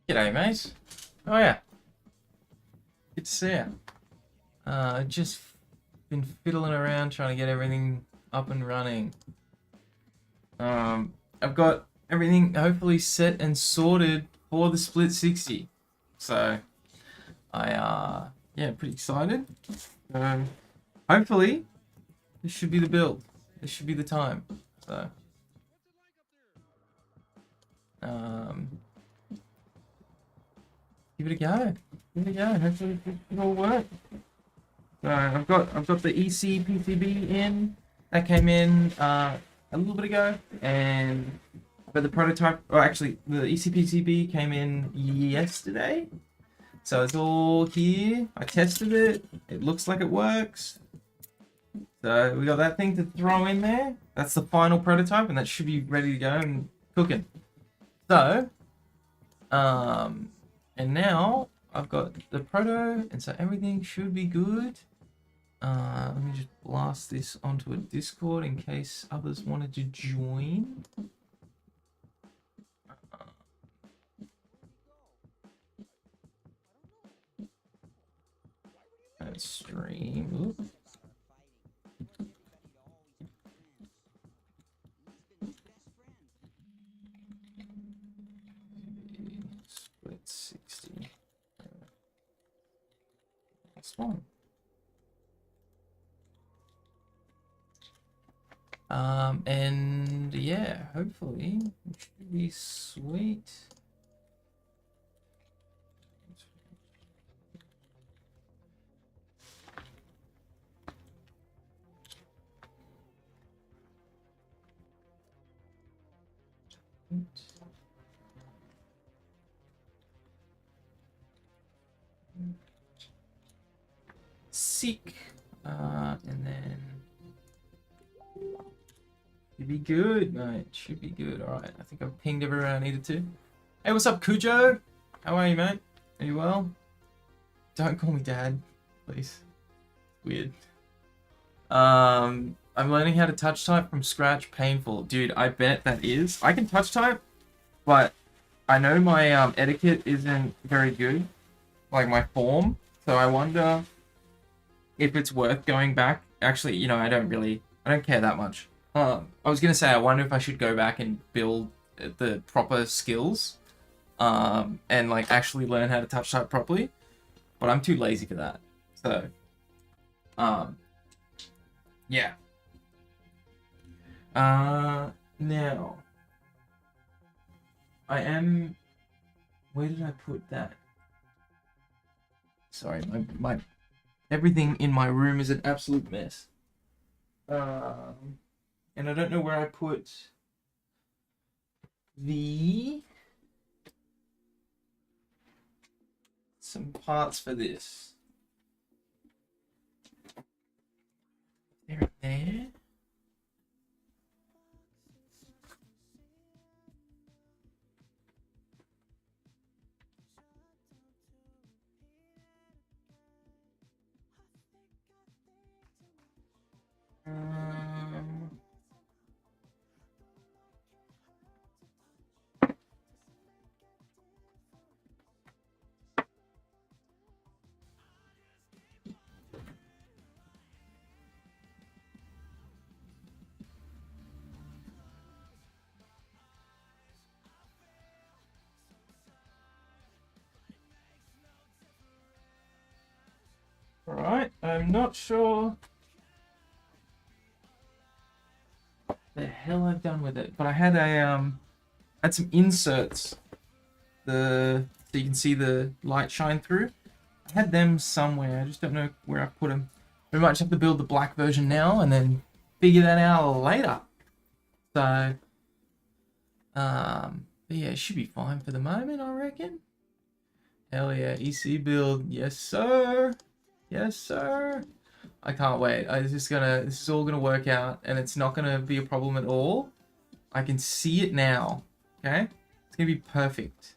G'day, mate. Oh yeah, good to see you. Just been fiddling around trying to get everything up and running. I've got everything hopefully set and sorted for the Split 60. So yeah, pretty excited. Um, Hopefully this should be the build. This should be the time. So um, give it a go. Give it a go. Hopefully it'll work. So I've got the EC PCB in. That came in a little bit ago, and but the prototype, or actually the EC PCB came in yesterday. So it's all here. I tested it. It looks like it works. So we got that thing to throw in there. That's the final prototype, and that should be ready to go and cooking. So, and now I've got the proto, and so everything should be good. Let me just blast this onto a Discord in case others wanted to join. And stream. Oops. Split 60. That's one. And yeah, hopefully it should be sweet. Sick. And then should be good, mate. Should be good. All right. I think I've pinged everyone I needed to. Hey, what's up, Cujo? How are you, mate? Are you well? Don't call me dad, please. Weird. I'm learning how to touch type from scratch. Painful, dude. I bet that is. I can touch type, but I know my etiquette isn't very good, like my form. So I wonder if it's worth going back. Actually, you know, I don't care that much. I was gonna say, I wonder if I should go back and build the proper skills, and like actually learn how to touch type properly, but I'm too lazy for that. So, yeah. Now, I am. Where did I put that? Sorry, my everything in my room is an absolute mess. And I don't know where I put some parts for this. They're there. Alright, I'm not sure the hell I've done with it, but I had had some inserts, so you can see the light shine through. I had them somewhere, I just don't know where I put them. We might just have to build the black version now and then figure that out later. So, but yeah, it should be fine for the moment, I reckon. Hell yeah, EC build, yes sir. Yes, sir. I can't wait. This is all gonna work out, and it's not gonna be a problem at all. I can see it now. Okay? It's gonna be perfect.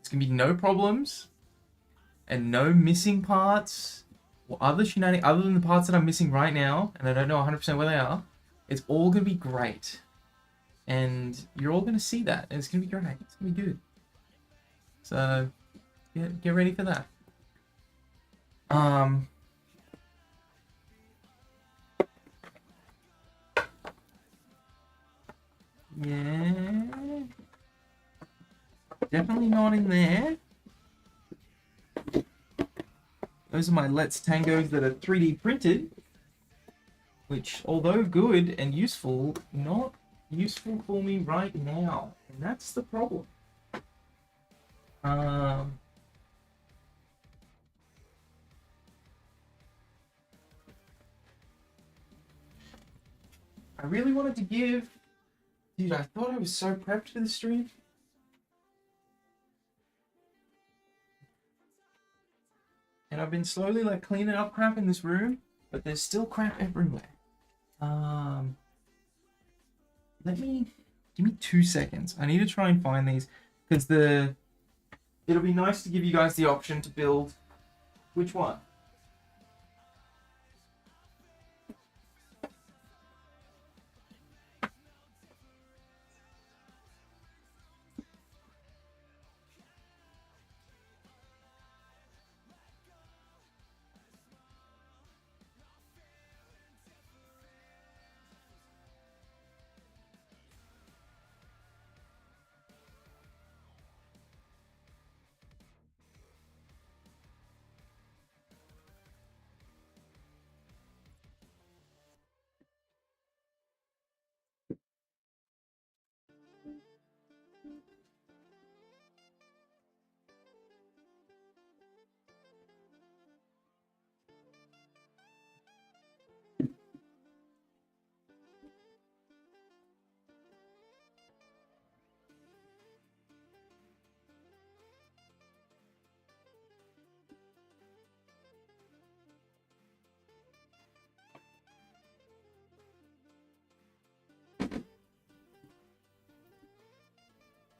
It's gonna be no problems, and no missing parts, or other shenanigans, other than the parts that I'm missing right now, and I don't know 100% where they are. It's all gonna be great. And you're all gonna see that, and it's gonna be great. It's gonna be good. So get ready for that. Yeah. Definitely not in there. Those are my Let's Tangos that are 3D printed. Which, although good and useful, not useful for me right now. And that's the problem. I really wanted to give... Dude, I thought I was so prepped for the stream. And I've been slowly like cleaning up crap in this room, but there's still crap everywhere. Give me 2 seconds. I need to try and find these because it'll be nice to give you guys the option to build which one.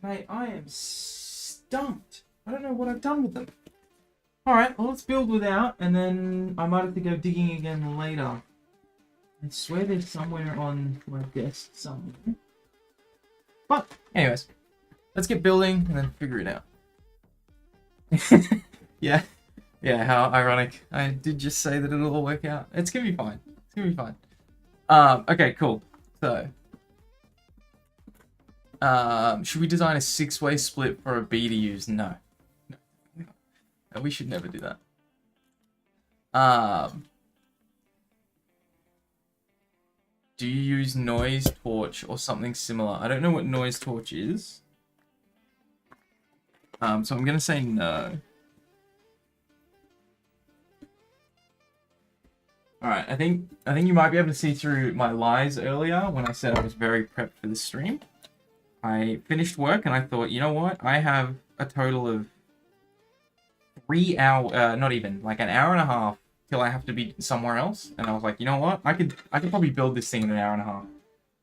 Mate, I am stumped. I don't know what I've done with them. Alright, well, let's build without, and then I might have to go digging again later. I swear there's somewhere on my desk somewhere. But, anyways, let's get building and then figure it out. Yeah, how ironic. I did just say that it'll all work out. It's gonna be fine. It's gonna be fine. Okay, cool. So, should we design a 6-way split for a B to use? No. We should never do that. Do you use noise torch or something similar? I don't know what noise torch is. So I'm gonna say no. Alright, I think you might be able to see through my lies earlier when I said I was very prepped for this stream. I finished work and I thought, you know what? I have a total of 3 hours, not even, like an hour and a half till I have to be somewhere else. And I was like, you know what? I could probably build this thing in an hour and a half.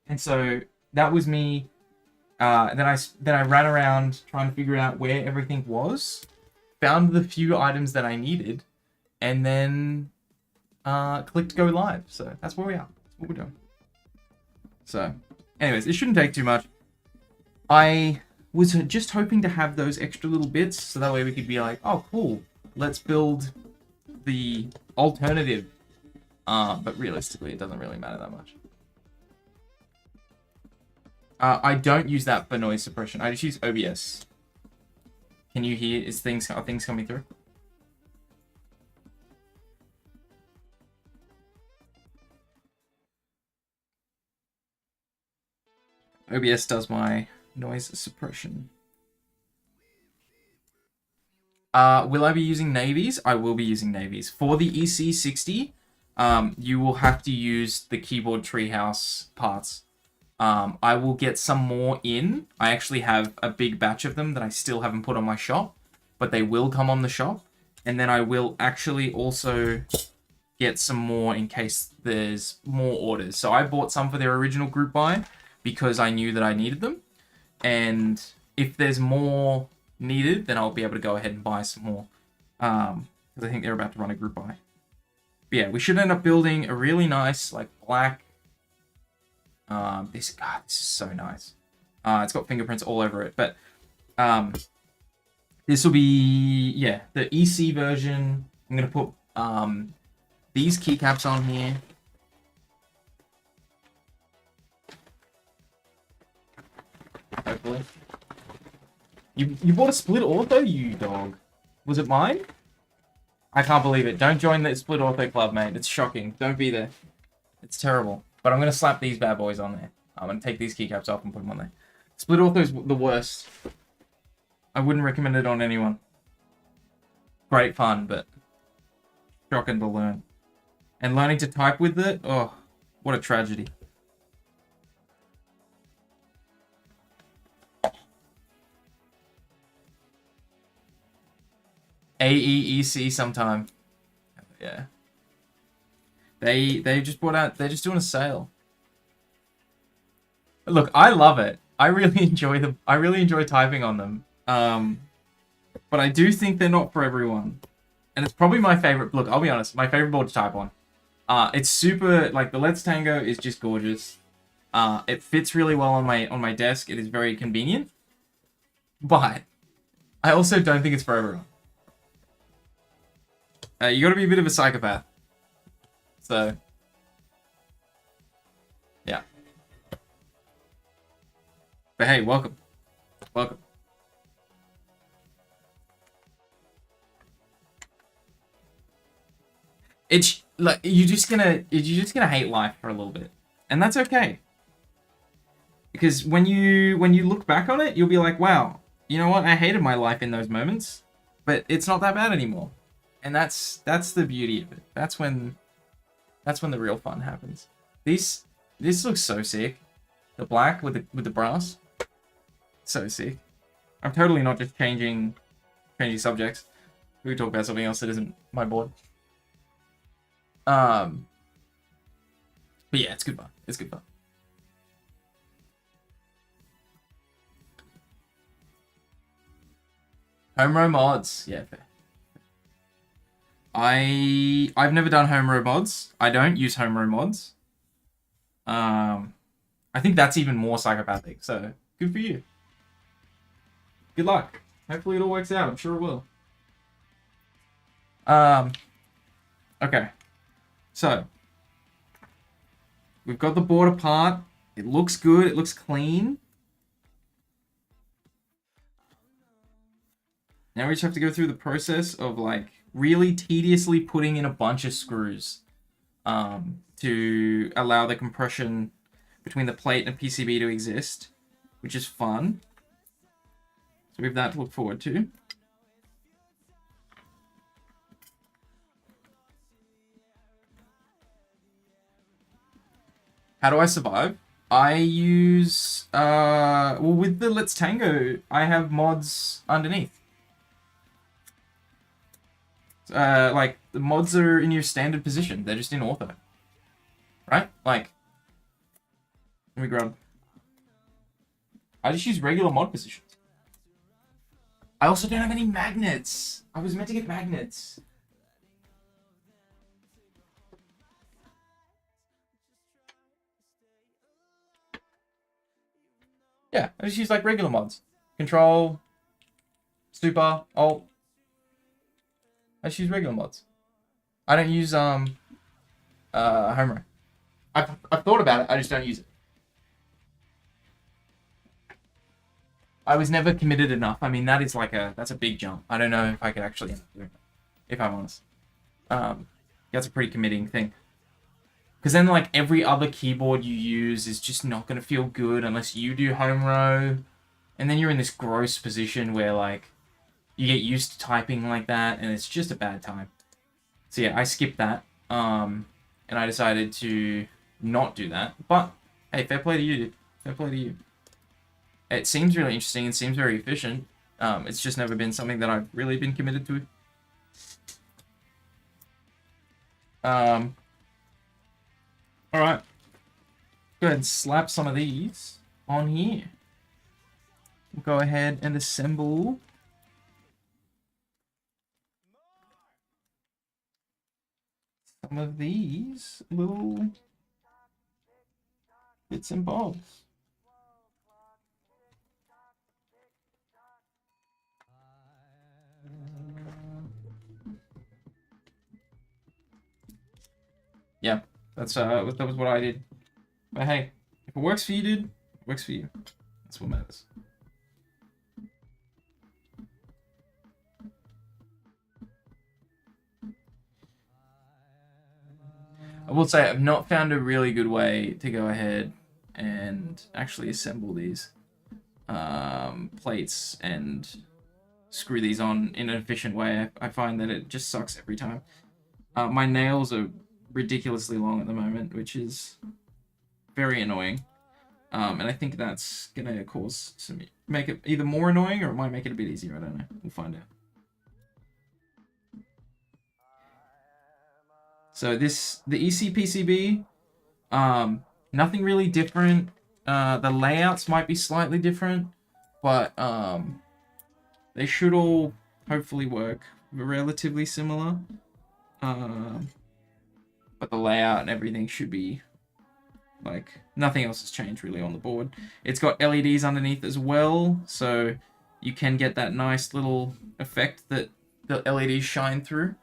And so that was me. Then I ran around trying to figure out where everything was, found the few items that I needed, and then clicked go live. So that's where we are. That's what we're doing. So, anyways, it shouldn't take too much. I was just hoping to have those extra little bits so that way we could be like, oh, cool, let's build the alternative. But realistically, it doesn't really matter that much. I don't use that for noise suppression. I just use OBS. Can you hear? Are things coming through? OBS does my noise suppression. Will I be using navies? I will be using navies. For the EC60, you will have to use the keyboard treehouse parts. I will get some more in. I actually have a big batch of them that I still haven't put on my shop, but they will come on the shop. And then I will actually also get some more in case there's more orders. So I bought some for their original group buy because I knew that I needed them. And if there's more needed, then I'll be able to go ahead and buy some more. Because I think they're about to run a group buy. But yeah, we should end up building a really nice, like, black... this is so nice. It's got fingerprints all over it. But This will be, yeah, the EC version. I'm going to put these keycaps on here. Hopefully. You bought a Split Ortho, you dog. Was it mine? I can't believe it. Don't join the Split Ortho club, mate. It's shocking. Don't be there. It's terrible. But I'm going to slap these bad boys on there. I'm going to take these keycaps off and put them on there. Split Ortho's the worst. I wouldn't recommend it on anyone. Great fun, but shocking to learn. And learning to type with it, oh, what a tragedy. AEEC sometime. Yeah. They just brought out, they're just doing a sale. Look, I love it. I really enjoy them. I really enjoy typing on them. But I do think they're not for everyone. And it's probably my favorite. Look, I'll be honest, my favorite board to type on. It's super, like, the Let's Tango is just gorgeous. It fits really well on my desk. It is very convenient. But I also don't think it's for everyone. You gotta be a bit of a psychopath. So, yeah. But hey, welcome. Welcome. It's like you're just gonna hate life for a little bit, and that's okay. Because when you look back on it, you'll be like, wow, you know what? I hated my life in those moments, but it's not that bad anymore, and that's the beauty of it. That's when the real fun happens. This looks so sick. The black with the brass, so sick. I'm totally not just changing subjects. We can talk about something else that isn't my board. But yeah, it's good fun. It's good fun. Home row mods, yeah, fair. I've never done home row mods. I don't use home row mods. I think that's even more psychopathic. So good for you. Good luck. Hopefully it all works out. I'm sure it will. Okay. So we've got the board apart. It looks good. It looks clean. Now we just have to go through the process of like really tediously putting in a bunch of screws to allow the compression between the plate and PCB to exist, which is fun. So we have that to look forward to. How do I survive? I use, well, with the Let's Tango, I have mods underneath. Like, the mods are in your standard position. They're just in ortho. Right? Like, let me grab. I just use regular mod positions. I also don't have any magnets. I was meant to get magnets. Yeah, I just use like regular mods. Control, Super, Alt. I just use regular mods. I don't use home row. I've thought about it, I just don't use it. I was never committed enough. I mean, that is like that's a big jump. I don't know if I could actually end up doing it, if I'm honest. That's a pretty committing thing. Because then, like, every other keyboard you use is just not going to feel good unless you do home row. And then you're in this gross position where, like, you get used to typing like that, and it's just a bad time. So yeah, I skipped that. And I decided to not do that. But, hey, fair play to you, dude. Fair play to you. It seems really interesting and seems very efficient. It's just never been something that I've really been committed to. Alright. Go ahead and slap some of these on here. We'll go ahead and assemble some of these little bits and bobs. Yeah, that was what I did. But hey, if it works for you, dude, it works for you. That's what matters. I will say I've not found a really good way to go ahead and actually assemble these plates and screw these on in an efficient way. I find that it just sucks every time. My nails are ridiculously long at the moment, which is very annoying. And I think that's gonna cause some, make it either more annoying or it might make it a bit easier. I don't know. We'll find out. So the ECPCB, nothing really different. The layouts might be slightly different, but they should all hopefully work relatively similar. But the layout and everything should be like nothing else has changed really on the board. It's got LEDs underneath as well, so you can get that nice little effect that the LEDs shine through.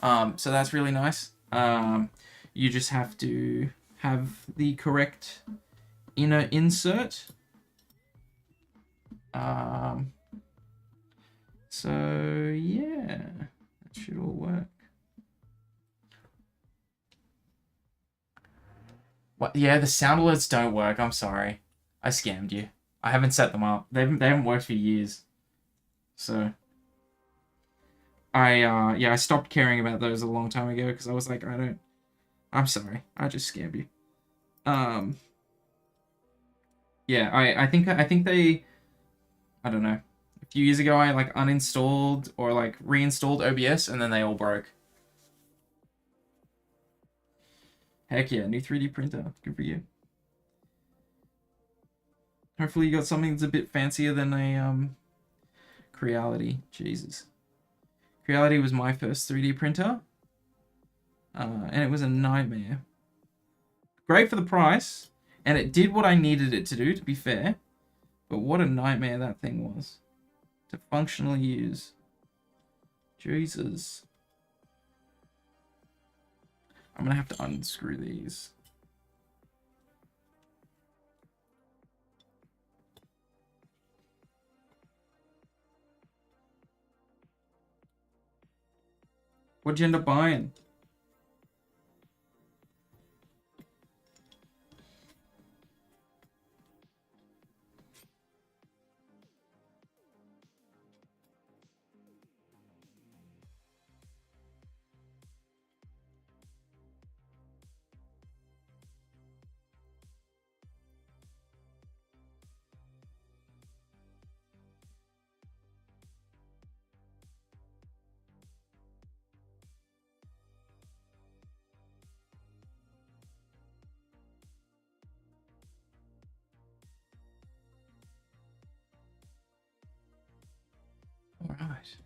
So that's really nice. You just have to have the correct inner insert. So yeah, that should all work. What? Yeah, the sound alerts don't work. I'm sorry. I scammed you. I haven't set them up. They haven't worked for years. So I stopped caring about those a long time ago because I was like, I'm sorry. I just scammed you. Yeah, I think they, I don't know. A few years ago I like uninstalled or like reinstalled OBS and then they all broke. Heck yeah, new 3D printer. Good for you. Hopefully you got something that's a bit fancier than a Creality. Jesus. Creality was my first 3D printer. And it was a nightmare. Great for the price, and it did what I needed it to do, to be fair. But what a nightmare that thing was to functionally use. Jesus. I'm gonna have to unscrew these. What'd you end up buying? All right.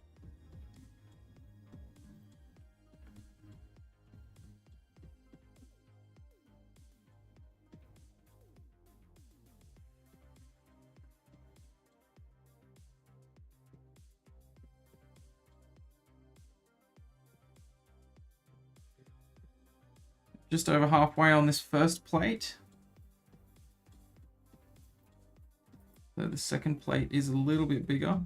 Just over halfway on this first plate. So the second plate is a little bit bigger.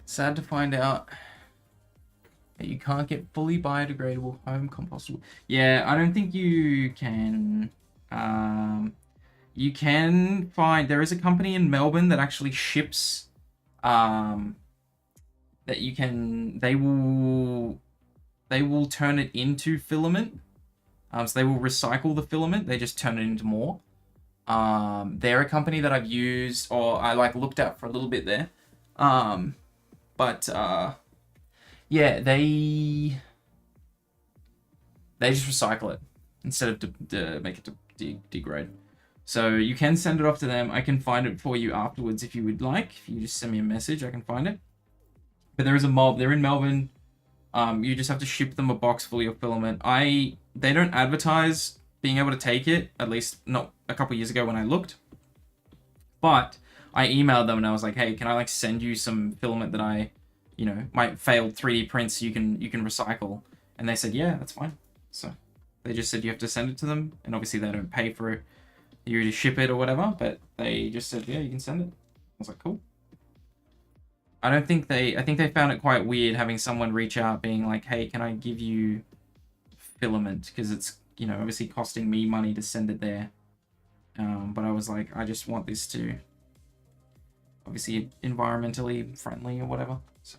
Sad to find out that you can't get fully biodegradable home compostable. Yeah, I don't think you can. You can find, there is a company in Melbourne that actually ships that you can, they will turn it into filament. So they will recycle the filament, they just turn it into more. They're a company that I've used, or I like looked at for a little bit there. But yeah, they just recycle it instead of to make it to degrade. So you can send it off to them. I can find it for you afterwards if you would like. If you just send me a message, I can find it. But there is a mob. They're in Melbourne. You just have to ship them a box full of filament. They don't advertise being able to take it, at least not a couple years ago when I looked. But I emailed them and I was like, hey, can I like send you some filament that I, you know, might failed 3D prints you can recycle? And they said, yeah, that's fine. So they just said you have to send it to them, and obviously they don't pay for you to ship it or whatever, but they just said, yeah, you can send it. I was like, cool. I think they found it quite weird having someone reach out being like, hey, can I give you filament? Because it's, you know, obviously costing me money to send it there. But I was like, I just want this to obviously environmentally friendly or whatever. So.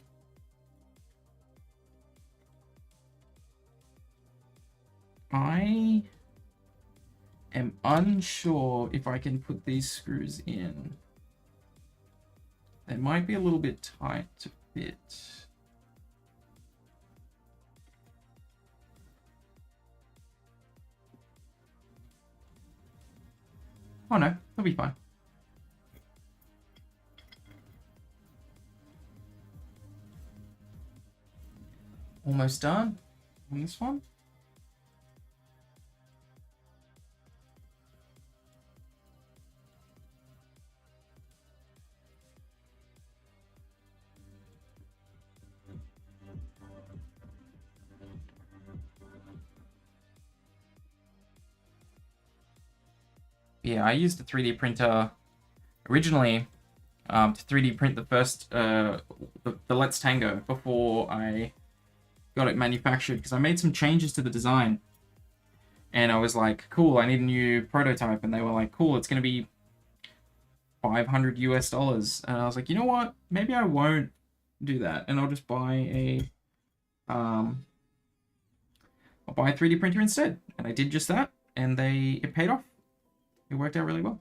I am unsure if I can put these screws in. They might be a little bit tight to fit. Oh no, they'll be fine. Almost done on this one. Yeah, I used a 3D printer originally to 3D print the first the Let's Tango before I got it manufactured, because I made some changes to the design. And I was like, cool, I need a new prototype. And they were like, cool, it's going to be $500 US. And I was like, you know what? Maybe I won't do that. And I'll just buy I'll buy a 3D printer instead. And I did just that. And it paid off. It worked out really well.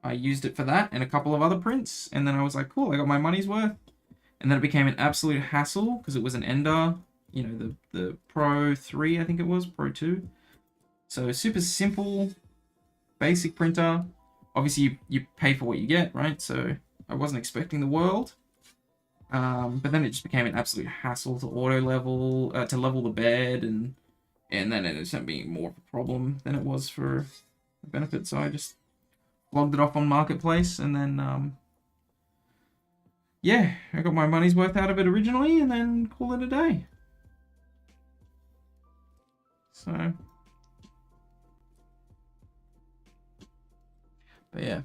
I used it for that and a couple of other prints. And then I was like, cool, I got my money's worth. And then it became an absolute hassle because it was an Ender, you know, the Pro 3, I think it was, Pro 2. So super simple, basic printer. Obviously, you pay for what you get, right? So I wasn't expecting the world. But then it just became an absolute hassle to level the bed, and then it ended up being more of a problem than it was for a benefit. So I just logged it off on Marketplace, and then yeah, I got my money's worth out of it originally, and then call it a day. So, but yeah.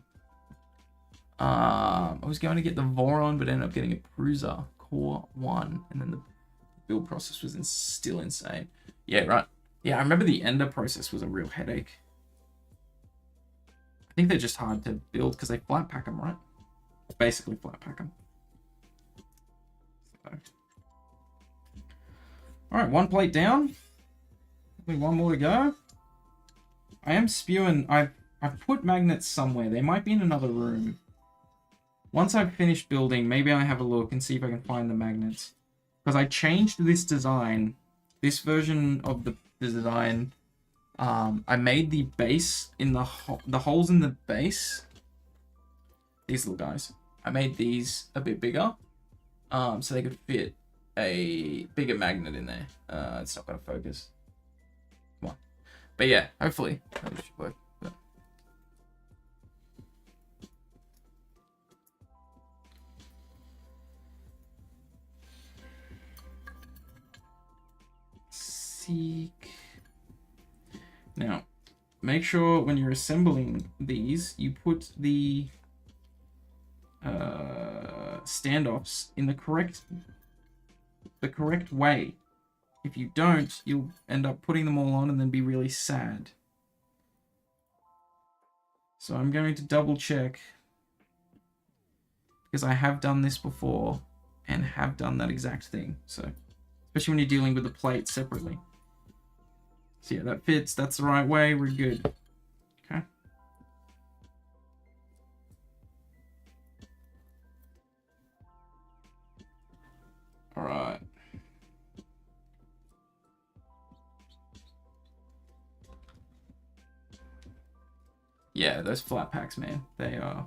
I was going to get the Voron, but ended up getting a Prusa Core 1, and then the build process was still insane. Yeah, right. Yeah, I remember the Ender process was a real headache. I think they're just hard to build because they flat pack them, right? Basically flat pack them. So. Alright, one plate down. Only one more to go. I am spewing. I've put magnets somewhere. They might be in another room. Once I've finished building, maybe I have a look and see if I can find the magnets. Because I changed this design. This version of the design, I made the base in the holes in the base. These little guys. I made these a bit bigger, so they could fit a bigger magnet in there. It's not gonna focus. Come on, but yeah, hopefully that should work. But... Seek. Now, make sure when you're assembling these, you put the standoffs in the correct way. If you don't, you'll end up putting them all on and then be really sad. So I'm going to double check, because I have done this before and have done that exact thing. So, especially when you're dealing with the plates separately. So yeah, that fits. That's the right way. We're good. Okay. All right. Yeah, those flat packs, man. They are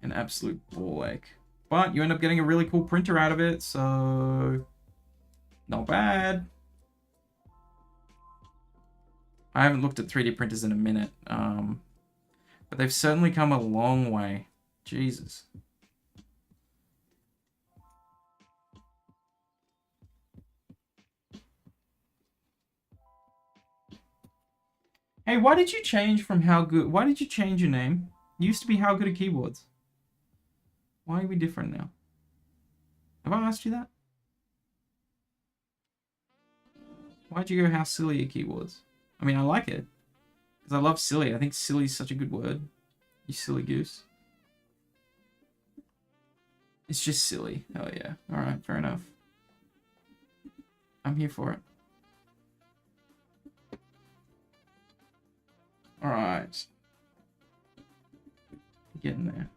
an absolute ball ache. But you end up getting a really cool printer out of it, so not bad. I haven't looked at 3D printers in a minute. But But they've certainly come a long way. Jesus. Hey, why did you change from How Good? Why did you change your name? You used to be How Good at Keyboards. Why are we different now? Have I asked you that? Why'd you go How Silly at Keyboards? I mean, I like it. Because I love silly. I think silly is such a good word. You silly goose. It's just silly. Oh yeah. Alright, fair enough. I'm here for it. Alright. Getting there.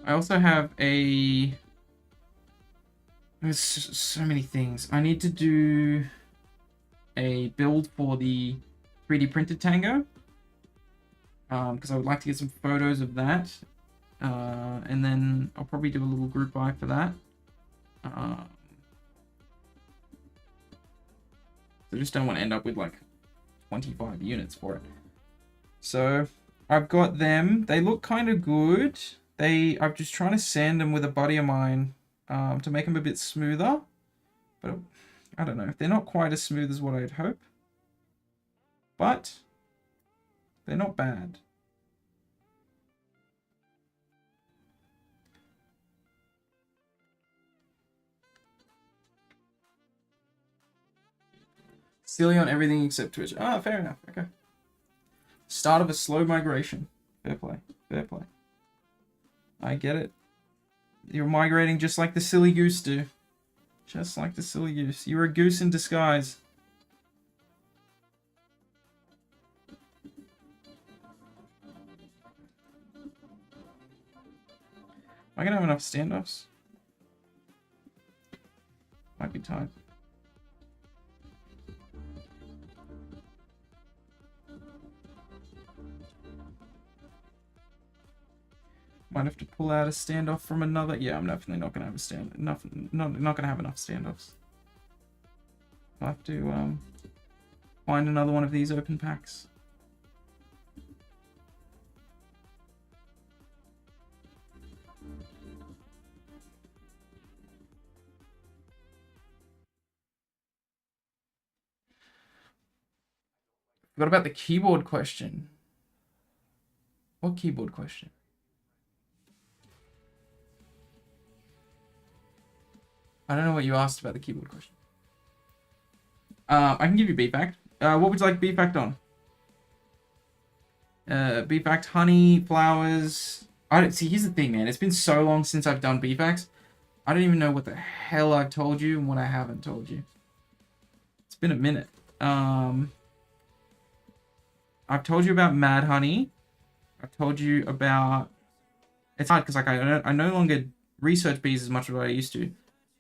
I also have a... There's so many things. I need to do a build for the 3D printed Tango. Because I would like to get some photos of that. And then I'll probably do a little group buy for that. So I just don't want to end up with like 25 units for it. So I've got them. They look kind of good. I'm just trying to sand them with a buddy of mine to make them a bit smoother. But I don't know. They're not quite as smooth as what I'd hope. But they're not bad. Silly on everything except Twitch. Ah, fair enough. Okay. Start of a slow migration. Fair play. Fair play. I get it. You're migrating just like the silly goose do. Just like the silly goose. You're a goose in disguise. Am I gonna have enough standoffs? Might be tight. Might have to pull out a standoff from another. Yeah, I'm definitely not gonna have a stand. Not gonna have enough standoffs. I'll have to find another one of these open packs. What about the keyboard question? What keyboard question? I don't know what you asked about the keyboard question. I can give you beef fact. What would you like beef fact on? Beef fact, honey, flowers. I don't see. Here's the thing, man. It's been so long since I've done beef facts. I don't even know what the hell I've told you and what I haven't told you. It's been a minute. I've told you about Mad Honey. I've told you about. It's hard because like I no longer research bees as much as I used to.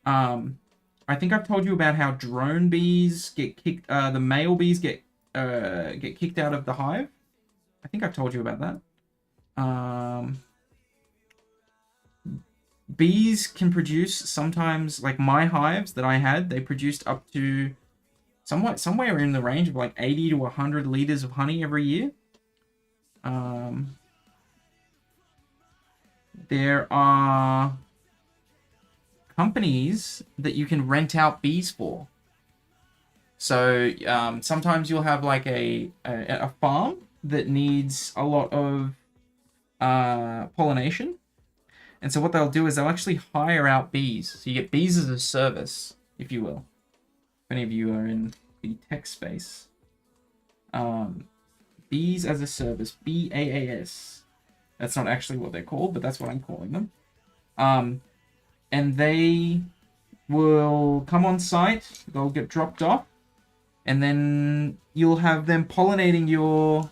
I think I've told you about how drone bees get kicked. The male bees get kicked out of the hive. I think I've told you about that. Bees can produce sometimes, like my hives that I had, they produced up to somewhere in the range of like 80 to 100 liters of honey every year. There are companies that you can rent out bees for. So sometimes you'll have like a farm that needs a lot of pollination. And so what they'll do is they'll actually hire out bees. So you get bees as a service, if you will. If any of you are in the tech space. Bees as a service, BAAS. That's not actually what they're called, but that's what I'm calling them. And they will come on site, they'll get dropped off, and then you'll have them pollinating your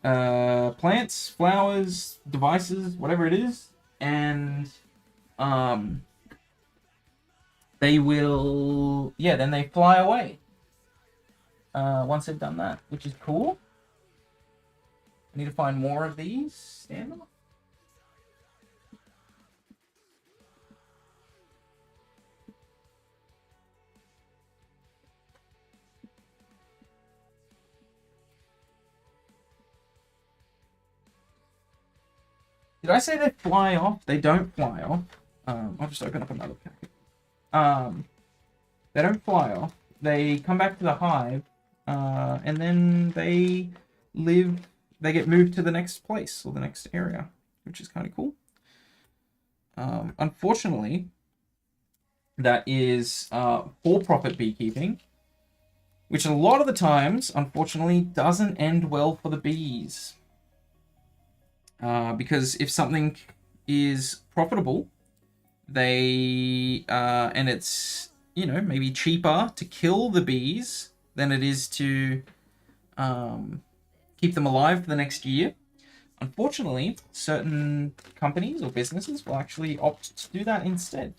plants, flowers, devices, whatever it is, and they will, yeah, then they fly away once they've done that, which is cool. I need to find more of these. Stand up. Did I say they fly off? They don't fly off. I'll just open up another packet. They don't fly off. They come back to the hive, and then they live. They get moved to the next place or the next area, which is kind of cool. Unfortunately, that is for-profit beekeeping, which a lot of the times, unfortunately, doesn't end well for the bees. Because if something is profitable, and it's, maybe cheaper to kill the bees than it is to keep them alive for the next year. Unfortunately, certain companies or businesses will actually opt to do that instead,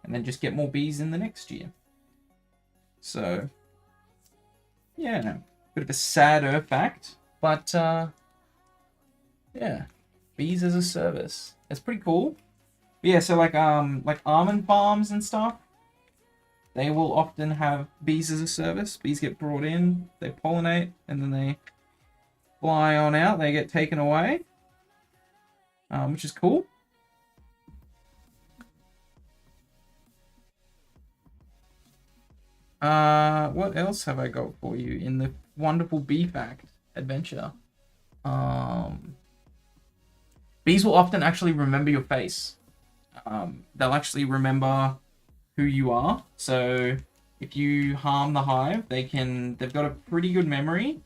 and then just get more bees in the next year. So, yeah, bit of a sadder fact, but yeah, bees as a service. It's pretty cool. But yeah, so like almond farms and stuff, they will often have bees as a service. Bees get brought in, they pollinate, and then they fly on out. They get taken away, which is cool. What else have I got for you in the wonderful bee fact adventure? Bees will often actually remember your face. They'll actually remember who you are. So if you harm the hive, they've got a pretty good memory.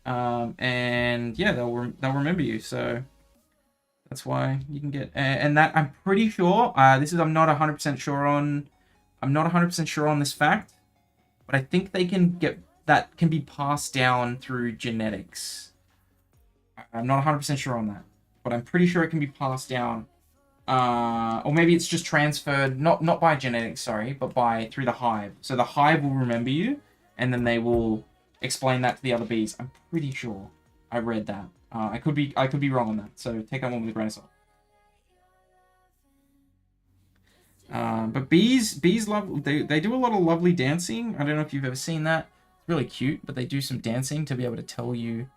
And yeah, they'll remember you. So that's why you can get, and that I'm pretty sure, I'm not 100% sure on, I'm not 100% sure on this fact, but I think that can be passed down through genetics. I'm not 100% sure on that, but I'm pretty sure it can be passed down. Or maybe it's just transferred, not by genetics, sorry, but through the hive. So the hive will remember you, and then they will explain that to the other bees. I'm pretty sure I read that. I could be wrong on that, so take that one with a grain of salt. But bees love, they do a lot of lovely dancing. I don't know if you've ever seen that. It's really cute, but they do some dancing to be able to tell you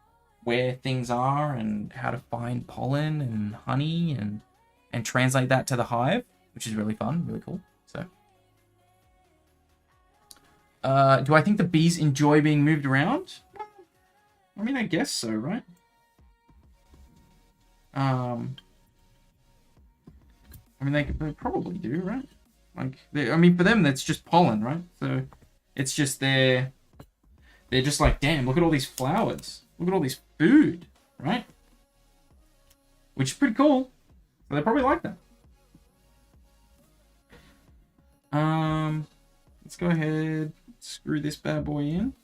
where things are and how to find pollen and honey and translate that to the hive, which is really fun, really cool. So, do I think the bees enjoy being moved around? I mean, I guess so, right? I mean, they probably do, right? Like, for them, that's just pollen, right? So, it's just they're just like, damn, look at all these flowers. Look at all this food, right? Which is pretty cool. So they probably like that. Let's go ahead, screw this bad boy in.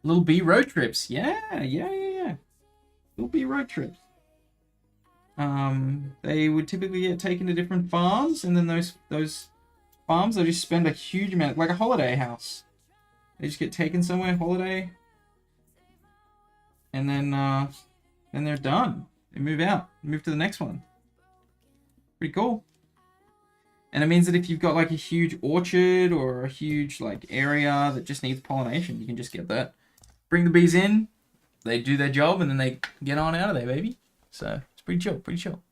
Little bee road trips. Yeah. Little bee road trips. They would typically get taken to different farms, and then those farms, they just spend a huge amount, like a holiday house. They just get taken somewhere, holiday, and then they're done. They move out, move to the next one. Pretty cool. And it means that if you've got like a huge orchard or a huge like area that just needs pollination, you can just get that. Bring the bees in, they do their job, and then they get on out of there, baby. So it's pretty chill, pretty chill.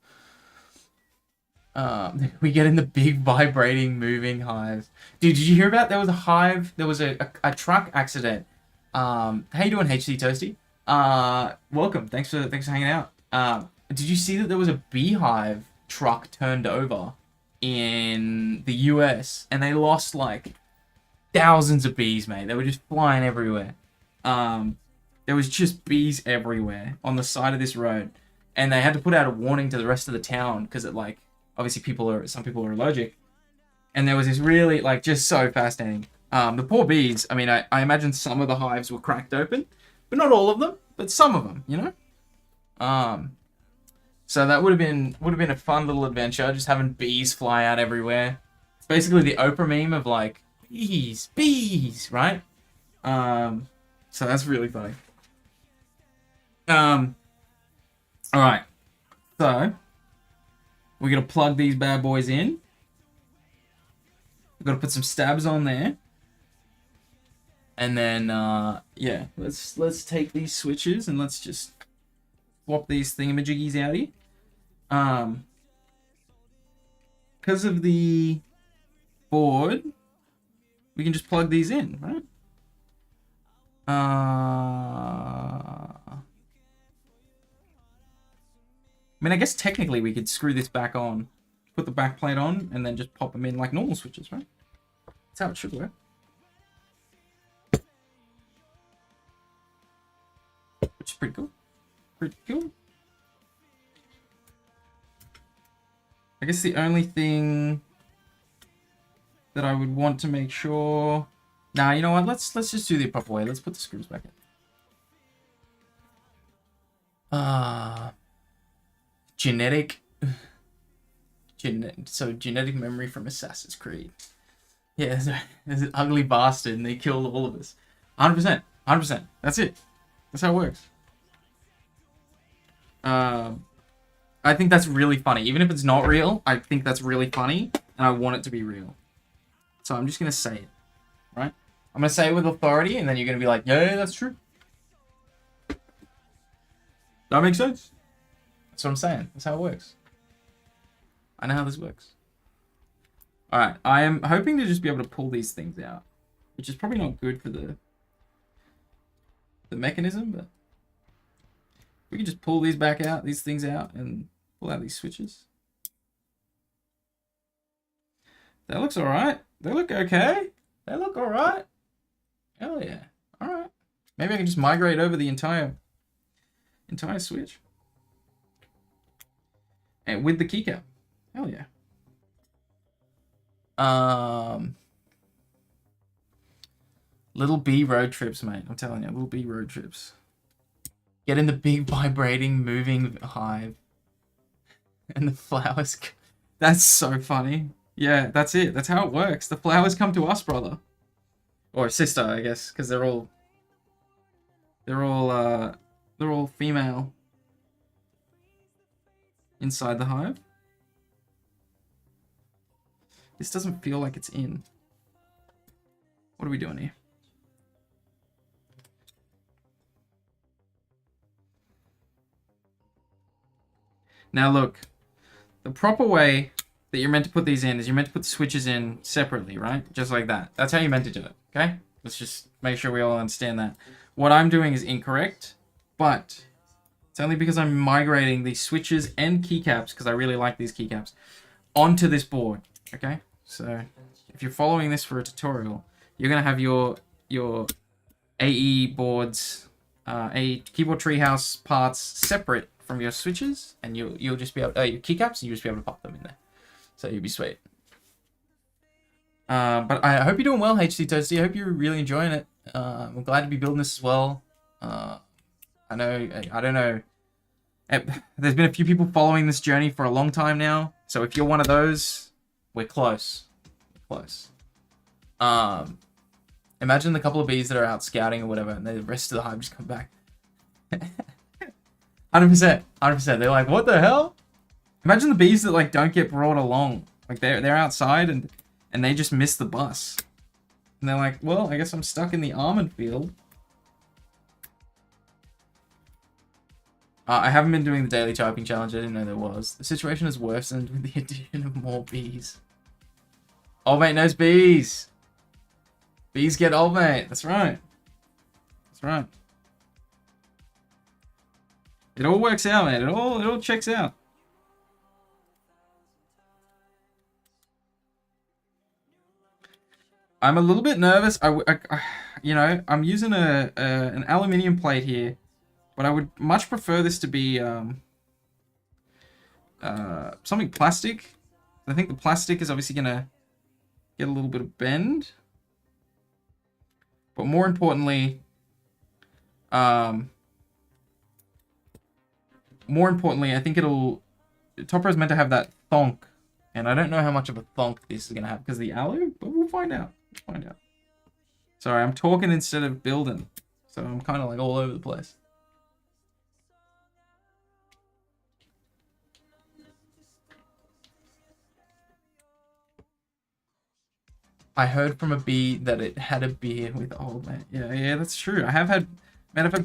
We get in the big vibrating moving hives. Dude, did you hear about there was a hive? There was a truck accident. How you doing, HC Toasty? Welcome. Thanks for hanging out. Did you see that there was a beehive truck turned over in the US and they lost like thousands of bees, mate? They were just flying everywhere. There was just bees everywhere on the side of this road, and they had to put out a warning to the rest of the town because it like obviously some people are allergic, and there was this really like just so fascinating. The poor bees. I mean, I imagine some of the hives were cracked open, but not all of them, but some of them, you know. So that would have been a fun little adventure, just having bees fly out everywhere. It's basically the Oprah meme of like bees, right? So that's really funny. All right. So we're gonna plug these bad boys in. We're gonna put some stabs on there. And then yeah, let's take these switches and let's just swap these thingamajiggies out here. Because of the board, we can just plug these in, right? I mean, I guess technically we could screw this back on, put the back plate on, and then just pop them in like normal switches, right? That's how it should work. Which is pretty cool. Pretty cool. I guess the only thing that I would want to make sure... Nah, you know what? Let's just do the proper way. Let's put the screws back in. Genetic memory from Assassin's Creed. Yeah, there's an ugly bastard and they killed all of us. 100%. 100%. That's it. That's how it works. I think that's really funny. Even if it's not real, I think that's really funny and I want it to be real. So I'm just going to say it. Right? I'm going to say it with authority and then you're going to be like, yeah, that's true. That makes sense. That's what I'm saying. That's how it works. I know how this works. Alright, I am hoping to just be able to pull these things out. Which is probably not good for the mechanism, but... we can just pull these back out, these things out, and pull out these switches. That looks alright. They look okay. They look alright. Hell yeah. Alright. Maybe I can just migrate over the entire switch. And with the keycap. Hell yeah. Little B road trips, mate. I'm telling you, little B road trips. Get in the big vibrating moving hive. And the flowers. That's so funny. Yeah, that's it. That's how it works. The flowers come to us, brother. Or sister, I guess, because they're all female inside the hive. This doesn't feel like it's in. What are we doing here? Now look, the proper way that you're meant to put these in is you're meant to put the switches in separately, right? Just like that. That's how you're meant to do it, okay? Let's just make sure we all understand that. What I'm doing is incorrect, but it's only because I'm migrating these switches and keycaps, because I really like these keycaps, onto this board, okay? So if you're following this for a tutorial, you're going to have your AE boards, a keyboard treehouse parts separate from your switches, and you'll just be able your keycaps, and you'll just be able to pop them in there. So you'll be sweet. But I hope you're doing well, HC Toasty. I hope you're really enjoying it. I'm glad to be building this as well. I don't know. There's been a few people following this journey for a long time now. So if you're one of those, we're close. We're close. Imagine the couple of bees that are out scouting or whatever, and the rest of the hive just come back. 100%. 100%. They're like, what the hell? Imagine the bees that like don't get brought along. Like they're outside and they just miss the bus. And they're like, well, I guess I'm stuck in the almond field. I haven't been doing the daily typing challenge. I didn't know there was. The situation is worsened with the addition of more bees. Old mate knows bees. Bees get old mate. That's right. That's right. It all works out, man. It all checks out. I'm a little bit nervous. You know, I'm using an aluminium plate here, but I would much prefer this to be something plastic. I think the plastic is obviously gonna get a little bit of bend, but more importantly, I think Topper is meant to have that thonk, and I don't know how much of a thonk this is gonna have because of the alu, but we'll find out. Find out. Sorry, I'm talking instead of building, so I'm kind of like all over the place. I heard from a bee that it had a beer with old man. Yeah, that's true. I've had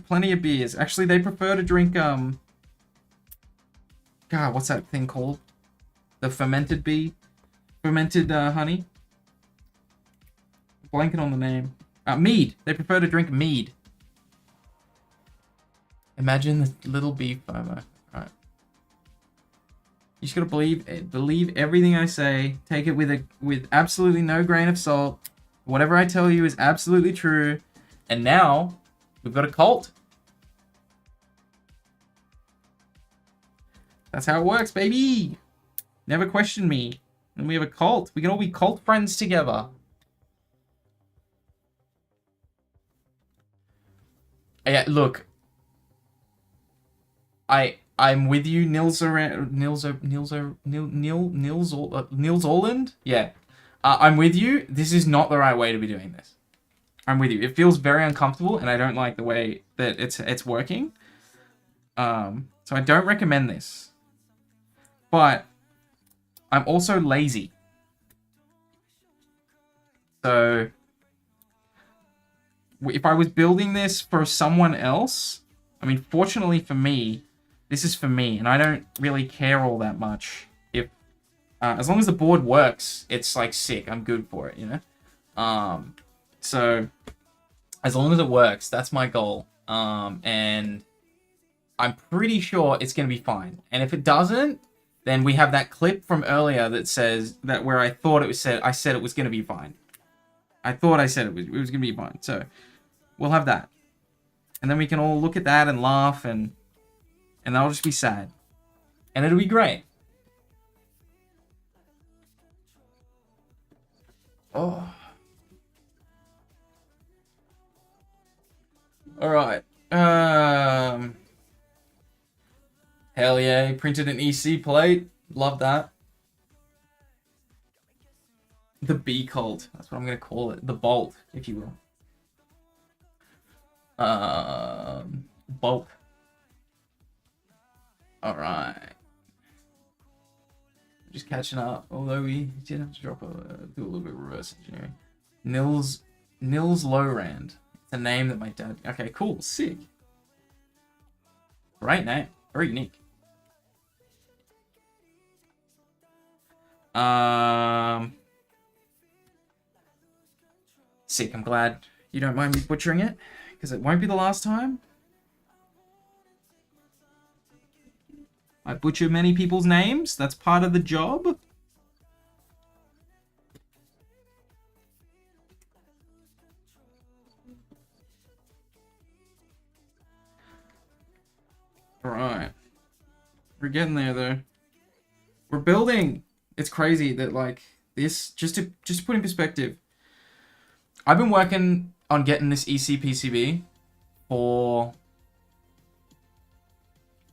plenty of beers. Actually, they prefer to drink, God, what's that thing called? The fermented honey. Blanking on the name. Mead. They prefer to drink mead. Imagine the little bee FOMO. Alright. You just gotta believe everything I say. Take it with absolutely no grain of salt. Whatever I tell you is absolutely true. And now, we've got a cult. That's how it works, baby. Never question me. And we have a cult. We can all be cult friends together. Yeah, look. I'm with you, Nils Orland. Yeah, I'm with you. This is not the right way to be doing this. I'm with you. It feels very uncomfortable, and I don't like the way that it's working. So I don't recommend this. But I'm also lazy. So if I was building this for someone else, I mean, fortunately for me, this is for me, and I don't really care all that much. If as long as the board works, it's like sick. I'm good for it, you know. So as long as it works, that's my goal. And I'm pretty sure it's gonna be fine. And if it doesn't, then we have that clip from earlier that says that where I thought it was said. I said it was gonna be fine. I thought I said it was gonna be fine. So we'll have that, and then we can all look at that and laugh, and that'll just be sad, and it'll be great. Oh. All right. Hell yeah! Printed an EC plate. Love that. The bee cult. That's what I'm gonna call it. The bolt, if you will. Bulk. All right. Just catching up. Although we did have to do a little bit of reverse engineering. Nils Lowrand. It's a name that my dad. Okay, cool, sick. Great name. Very unique. Sick. I'm glad you don't mind me butchering it, because it won't be the last time. I butcher many people's names. That's part of the job. Alright. We're getting there, though. We're building. It's crazy that, like, this... Just to put in perspective, I've been working on getting this EC PCB for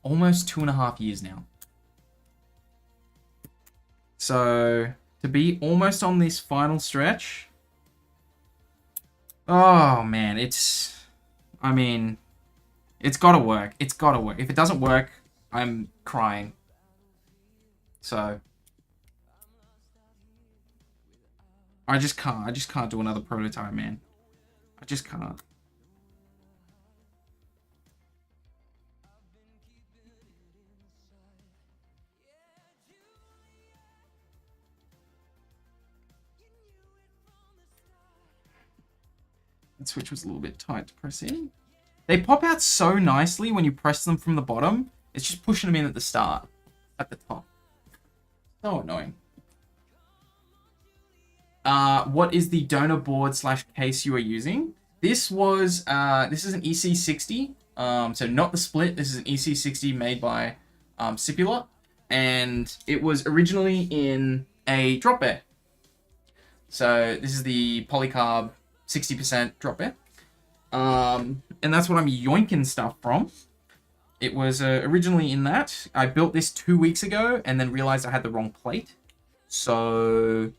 almost 2.5 years now. So to be almost on this final stretch, oh man, I mean, it's gotta work. It's gotta work. If it doesn't work, I'm crying. So I just can't do another prototype, man. I just can't. That switch was a little bit tight to press in. They pop out so nicely when you press them from the bottom. It's just pushing them in at the start, at the top. So annoying. What is the donor board / case you are using? This was this is an EC60. So not the split. This is an EC60 made by Sipulot, and it was originally in a drop bear. So this is the polycarb 60% drop bear. And that's what I'm yoinking stuff from. It was originally in that. I built this 2 weeks ago and then realized I had the wrong plate. So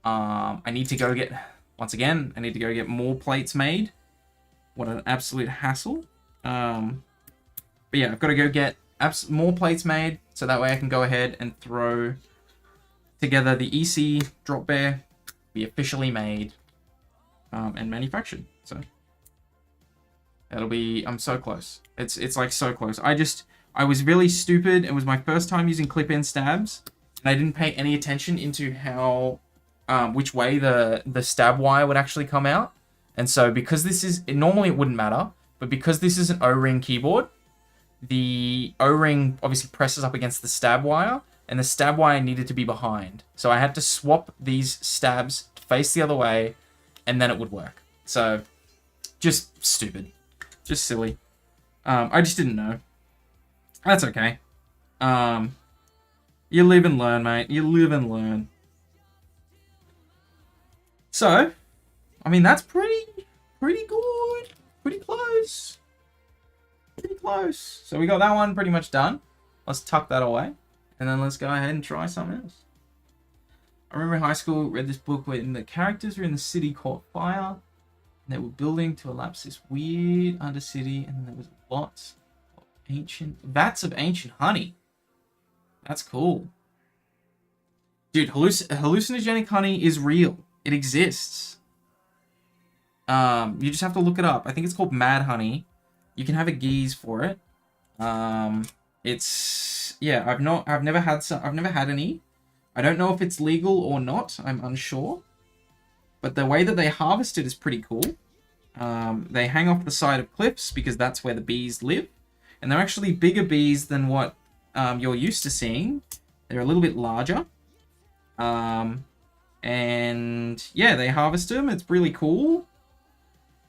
I need to go get, once again, I need to go get more plates made. What an absolute hassle. But yeah, I've got to go get more plates made so that way I can go ahead and throw together the EC drop bear be officially made and manufactured. So that'll be, I'm so close. It's like so close. I was really stupid. It was my first time using clip-in stabs, and I didn't pay any attention into how, which way the stab wire would actually come out. And so because this is, normally it wouldn't matter, but because this is an O-ring keyboard, the O-ring obviously presses up against the stab wire, and the stab wire needed to be behind. So I had to swap these stabs to face the other way, and then it would work. So, just stupid. Just silly. I just didn't know. That's okay. You live and learn, mate. You live and learn. So, I mean, that's pretty good. Pretty close. Pretty close. So we got that one pretty much done. Let's tuck that away. And then let's go ahead and try something else. I remember in high school, read this book where the characters were in the city caught fire. And they were building to elapse this weird undercity. And there was lots of vats of ancient honey. That's cool. Dude, hallucinogenic honey is real. It exists. You just have to look it up. I think it's called Mad Honey. You can have a geese for it. It's, yeah, I've never had any. I don't know if it's legal or not. I'm unsure. But the way that they harvest it is pretty cool. They hang off the side of cliffs because that's where the bees live. And they're actually bigger bees than what you're used to seeing. They're a little bit larger. And yeah, they harvest them. It's really cool.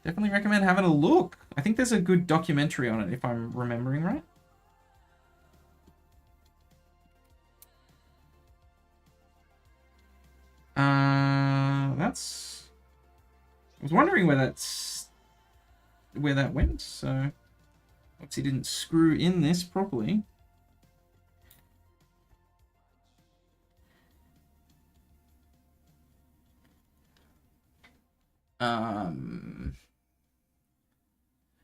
Definitely recommend having a look. I think there's a good documentary on it, if I'm remembering right. That's... I was wondering where that went, so... Obviously didn't screw in this properly.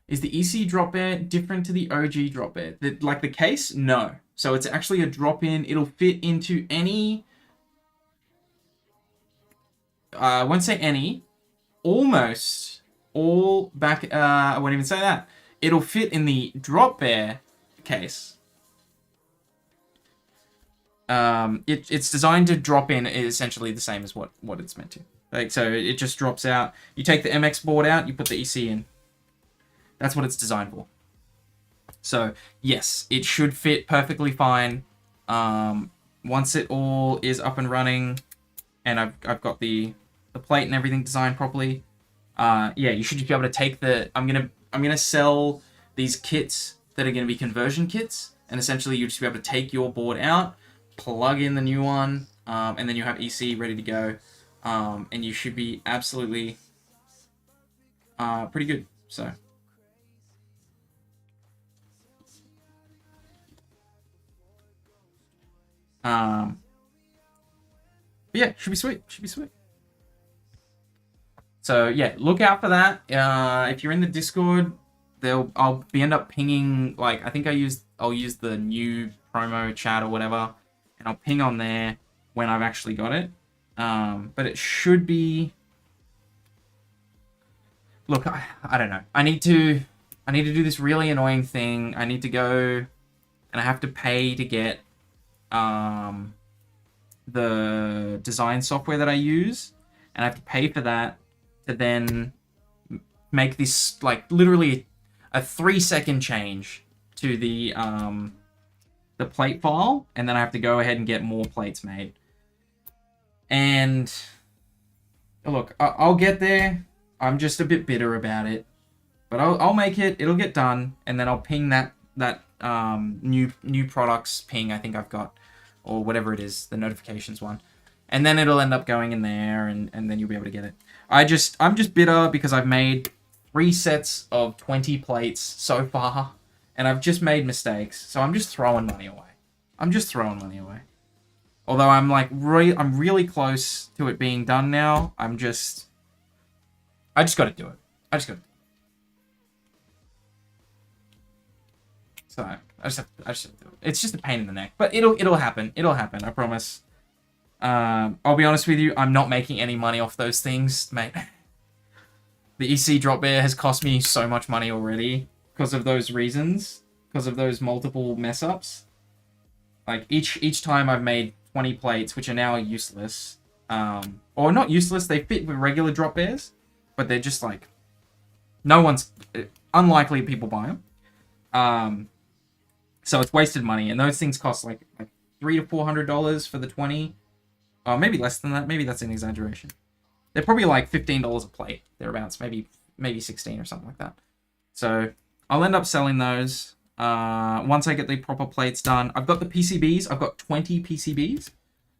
Is the EC drop bear different to the OG drop bear? Like the case? No. So it's actually a drop-in. It'll fit into any... I won't say any. Almost all back... I won't even say that. It'll fit in the drop bear case. It's designed to drop in essentially the same as what it's meant to. Like, so it just drops out. You take the MX board out, you put the EC in. That's what it's designed for. So, yes, it should fit perfectly fine. Once it all is up and running, and I've got the plate and everything designed properly, yeah, you should just be able to take the... I'm gonna sell these kits that are gonna be conversion kits, and essentially you just be able to take your board out, plug in the new one, and then you have EC ready to go, and you should be absolutely pretty good. So. But yeah, should be sweet. Should be sweet. So yeah, look out for that. If you're in the Discord, I'll end up pinging, like, I think I'll use the new promo chat or whatever, and I'll ping on there when I've actually got it. But it should be... Look, I don't know. I need to do this really annoying thing. I need to go and I have to pay to get the design software that I use, and I have to pay for that to then make this, like, literally a 3-second change to the plate file, and then I have to go ahead and get more plates made. And look, I'll get there. I'm just a bit bitter about it, but I'll make it. It'll get done, and then I'll ping that new products ping I think I've got, or whatever it is, the notifications one, and then it'll end up going in there, and then you'll be able to get it. I'm just bitter because I've made 3 sets of 20 plates so far, and I've just made mistakes, so I'm just throwing money away. Although I'm like I'm really close to it being done now. I just got to do it. So I just have to do it. It's just a pain in the neck, but it'll happen. I promise. I'll be honest with you, I'm not making any money off those things, mate. The EC drop bear has cost me so much money already because of those reasons, because of those multiple mess ups. Like each time I've made 20 plates, which are now useless. Or not useless, they fit with regular drop bears, but they're just like, unlikely people buy them. So it's wasted money, and those things cost like $300 to $400 for the 20. Or maybe less than that. Maybe that's an exaggeration. They're probably like $15 a plate, thereabouts. Maybe 16 or something like that. So I'll end up selling those once I get the proper plates done. I've got the PCBs. I've got 20 PCBs.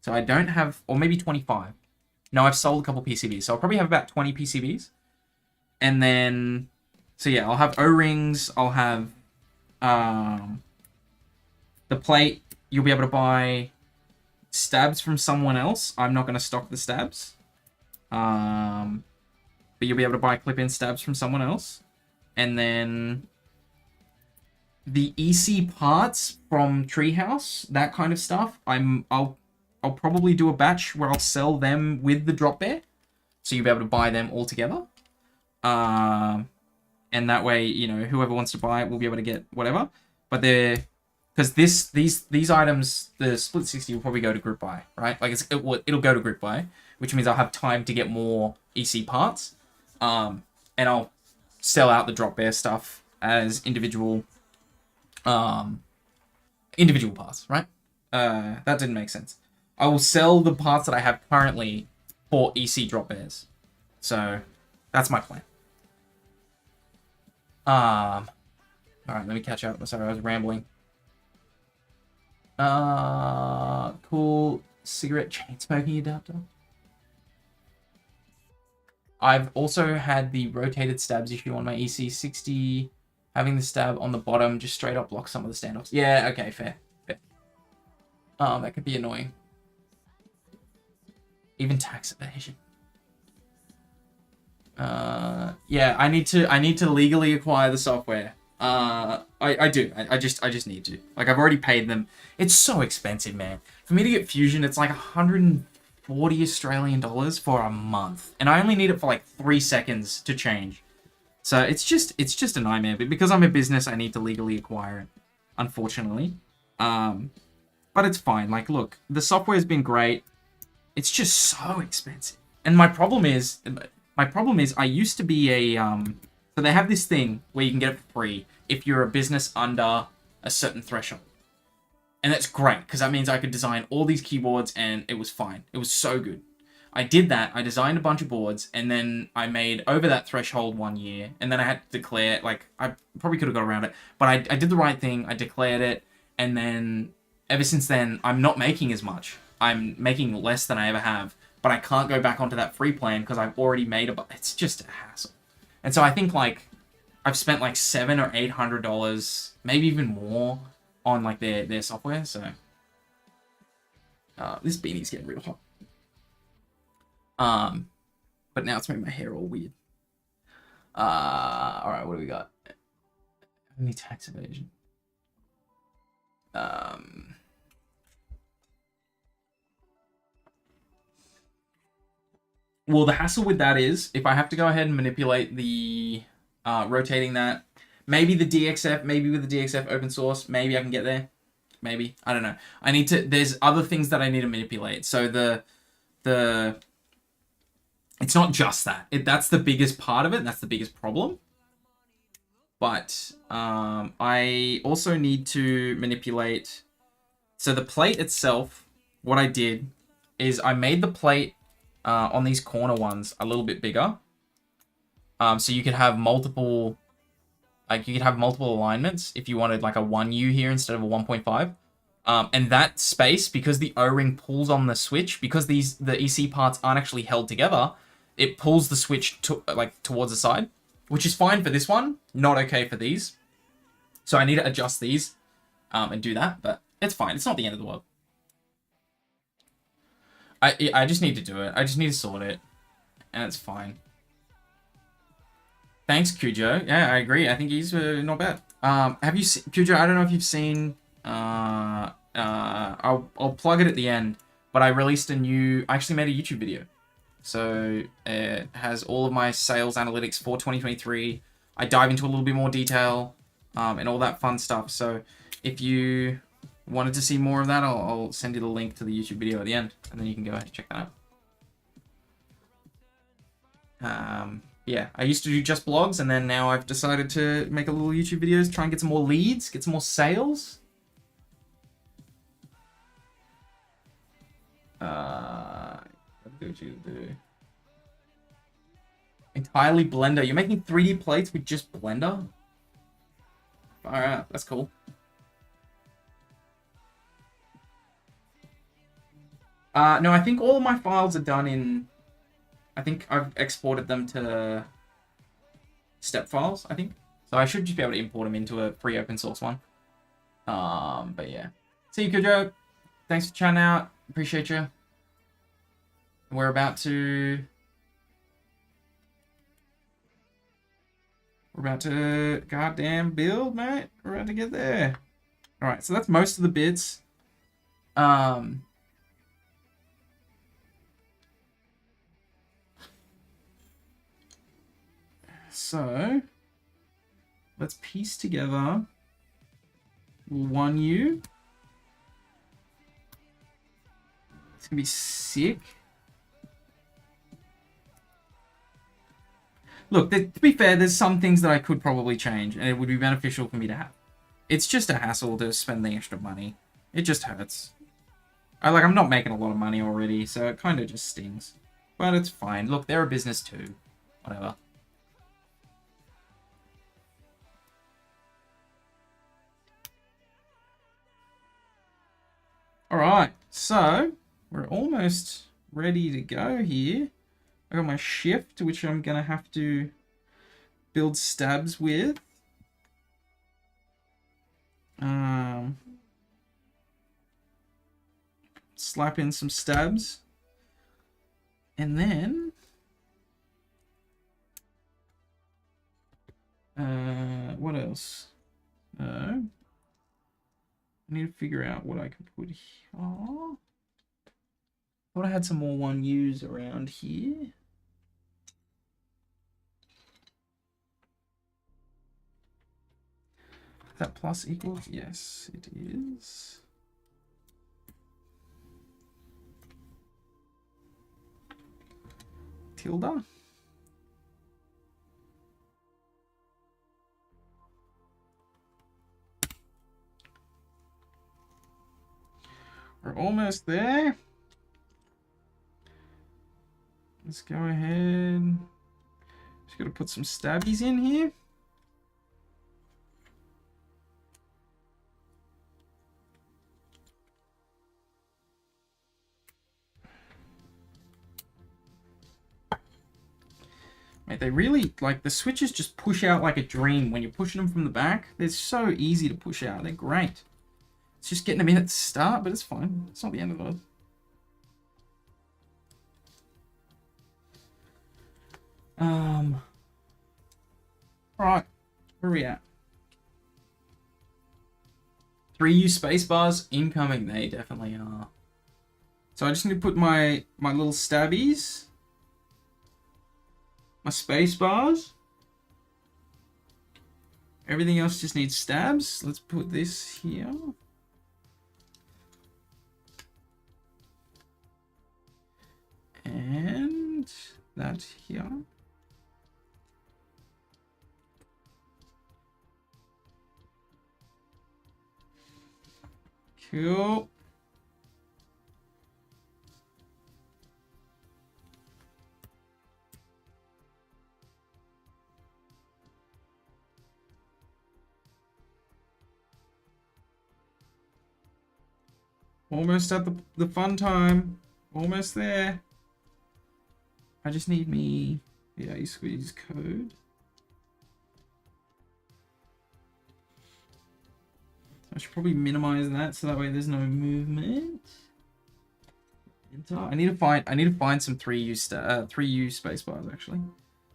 So I don't have, or maybe 25. No, I've sold a couple PCBs. So I'll probably have about 20 PCBs. And then, so yeah, I'll have O-rings. I'll have the plate. You'll be able to buy stabs from someone else. I'm not going to stock the stabs. But you'll be able to buy clip-in stabs from someone else. And then the EC parts from Treehouse, that kind of stuff, I'll probably do a batch where I'll sell them with the drop bear. So you'll be able to buy them all together. And that way, you know, whoever wants to buy it will be able to get whatever. But because these items, the Split60 will probably go to group buy, right? Like it'll go to group buy, which means I'll have time to get more EC parts. And I'll sell out the drop bear stuff as individual parts, right? That didn't make sense. I will sell the parts that I have currently for EC drop bears. So that's my plan. All right, let me catch up. Sorry, I was rambling. Cool cigarette chain smoking adapter. I've also had the rotated stabs issue on my EC60. Having the stab on the bottom just straight up blocks some of the standoffs. Yeah, okay, fair. That could be annoying. Even tax evasion. Yeah, I need to legally acquire the software. I do. I just need to. Like, I've already paid them. It's so expensive, man. For me to get Fusion, it's like 140 Australian dollars for a month, and I only need it for like 3 seconds to change. So it's just a nightmare. But because I'm a business, I need to legally acquire it, unfortunately. But it's fine. Like, look, the software's been great. It's just so expensive. And my problem is I used to be a so they have this thing where you can get it for free if you're a business under a certain threshold. And that's great, because that means I could design all these keyboards and it was fine. It was so good. I did that. I designed a bunch of boards, and then I made over that threshold 1 year, and then I had to declare, like, I probably could have got around it, but I did the right thing. I declared it, and then ever since then, I'm not making as much. I'm making less than I ever have, but I can't go back onto that free plan because I've already made it's just a hassle. And so I think, like, I've spent like $700 or $800, maybe even more, on like their software. So this beanie's getting real hot. But now it's making my hair all weird. All right, what do we got? Only tax evasion. Well, the hassle with that is, if I have to go ahead and manipulate the rotating that, maybe the DXF, maybe with the DXF open source, maybe I can get there. Maybe. I don't know. There's other things that I need to manipulate. So it's not just that. That's the biggest part of it. That's the biggest problem. But I also need to manipulate. So the plate itself, what I did is I made the plate on these corner ones a little bit bigger. So you could have multiple, alignments if you wanted like a 1U here instead of a 1.5. And that space, because the O-ring pulls on the switch, because the EC parts aren't actually held together, it pulls the switch towards the side, which is fine for this one, not okay for these. So I need to adjust these and do that, but it's fine. It's not the end of the world. I just need to do it. I just need to sort it, and it's fine. Thanks, Cujo. Yeah, I agree. I think he's not bad. Have you seen Cujo? I don't know if you've seen. I'll plug it at the end. But I released I actually made a YouTube video. So it has all of my sales analytics for 2023. I dive into a little bit more detail and all that fun stuff. So if you wanted to see more of that, I'll send you the link to the YouTube video at the end, and then you can go ahead and check that out. Yeah, I used to do just blogs, and then now I've decided to make a little YouTube videos, try and get some more leads, get some more sales. Entirely Blender. You're making 3D plates with just Blender? Alright, that's cool. No, I think all of my files are done in... I think I've exported them to step files, I think. So I should just be able to import them into a free open source one. But yeah. See you, Kujo. Thanks for chatting out. Appreciate you. We're about to goddamn build, mate. We're about to get there. All right, so that's most of the bits. So let's piece together 1U. It's gonna be sick. Look, to be fair, there's some things that I could probably change, and it would be beneficial for me to have. It's just a hassle to spend the extra money. It just hurts. I'm not making a lot of money already, so it kind of just stings. But it's fine. Look, they're a business too. Whatever. Alright, so we're almost ready to go here. I got my shift, which I'm going to have to build stabs with. Slap in some stabs. And then... what else? I need to figure out what I can put here. Oh. Thought I had some more 1Us around here. Is that plus equals? Yes, it is. Tilde. We're almost there. Let's go ahead. Just gotta put some stabbies in here. Mate, they really, the switches just push out like a dream when you're pushing them from the back. They're so easy to push out. They're great. It's just getting them in at the start, but it's fine. It's not the end of the world. Alright, where are we at? 3U spacebars incoming. They definitely are. So I just need to put my little stabbies. My spacebars. Everything else just needs stabs. Let's put this here. And that here. Cool. Almost at the fun time. Almost there. I just need me... Yeah, you squeeze code. I should probably minimize that so that way there's no movement. Enter. I need to find some 3U spacebars actually.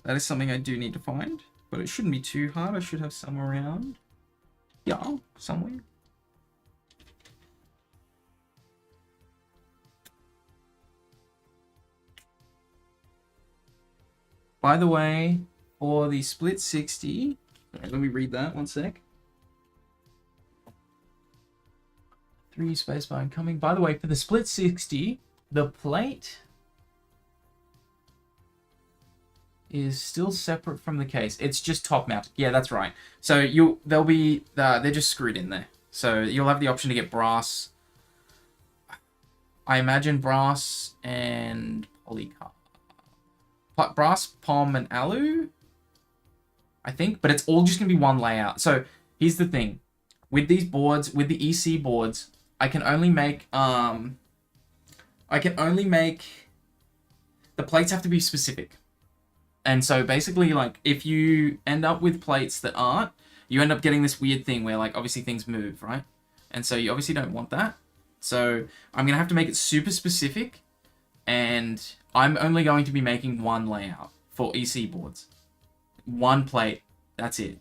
That is something I do need to find, but it shouldn't be too hard. I should have some around. Yeah, somewhere. By the way, for the Split 60, let me read that one sec. 3 spacebar incoming. By the way, for the Split 60, the plate is still separate from the case. It's just top mounted. Yeah, that's right. So they'll be they're just screwed in there. So you'll have the option to get brass. I imagine brass and polycarb. Brass, pom, and alu, I think, but it's all just gonna be one layout. So here's the thing, with these boards, with the EC boards, I can only make the plates have to be specific. And so basically, like, if you end up with plates that aren't, you end up getting this weird thing where, like, obviously things move, right? And so you obviously don't want that. So I'm gonna have to make it super specific, and I'm only going to be making one layout for EC boards. One plate, that's it.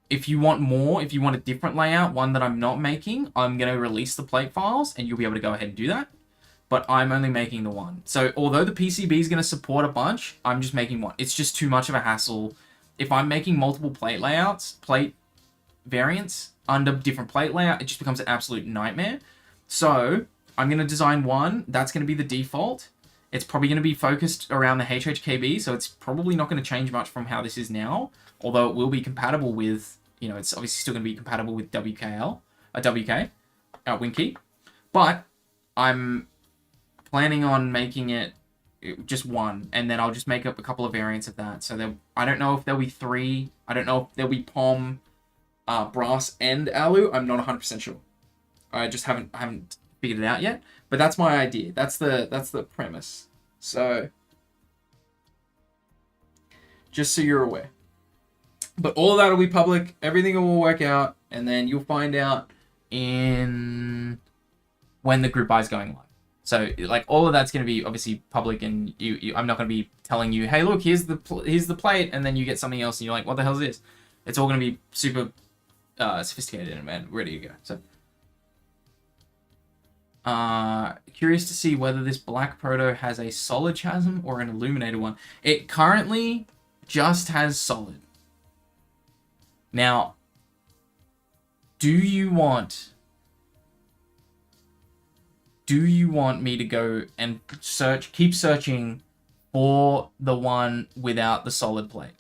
If you want more, if you want a different layout, one that I'm not making, I'm going to release the plate files and you'll be able to go ahead and do that. But I'm only making the one. So although the PCB is going to support a bunch, I'm just making one. It's just too much of a hassle. If I'm making multiple plate layouts, plate variants under different plate layout, it just becomes an absolute nightmare. So I'm going to design one. That's going to be the default. It's probably going to be focused around the HHKB, so it's probably not going to change much from how this is now, although it will be compatible with, you know, it's obviously still going to be compatible with WK, WinKey, but I'm planning on making it just one, and then I'll just make up a couple of variants of that. So I don't know if there'll be 3, I don't know if there'll be POM, brass, and alu. I'm not 100% sure. I just haven't figured it out yet, but that's my idea. That's the premise. So just so you're aware. But all of that will be public. Everything will work out, and then you'll find out when the group buy is going live. So like all of that's going to be obviously public, and I'm not going to be telling you, hey, look, here's the plate, and then you get something else, and you're like, what the hell is this? It's all going to be super sophisticated and ready to go. So. Curious to see whether this black proto has a solid chasm or an illuminated one. It currently just has solid. Now, do you want me to go and keep searching for the one without the solid plate?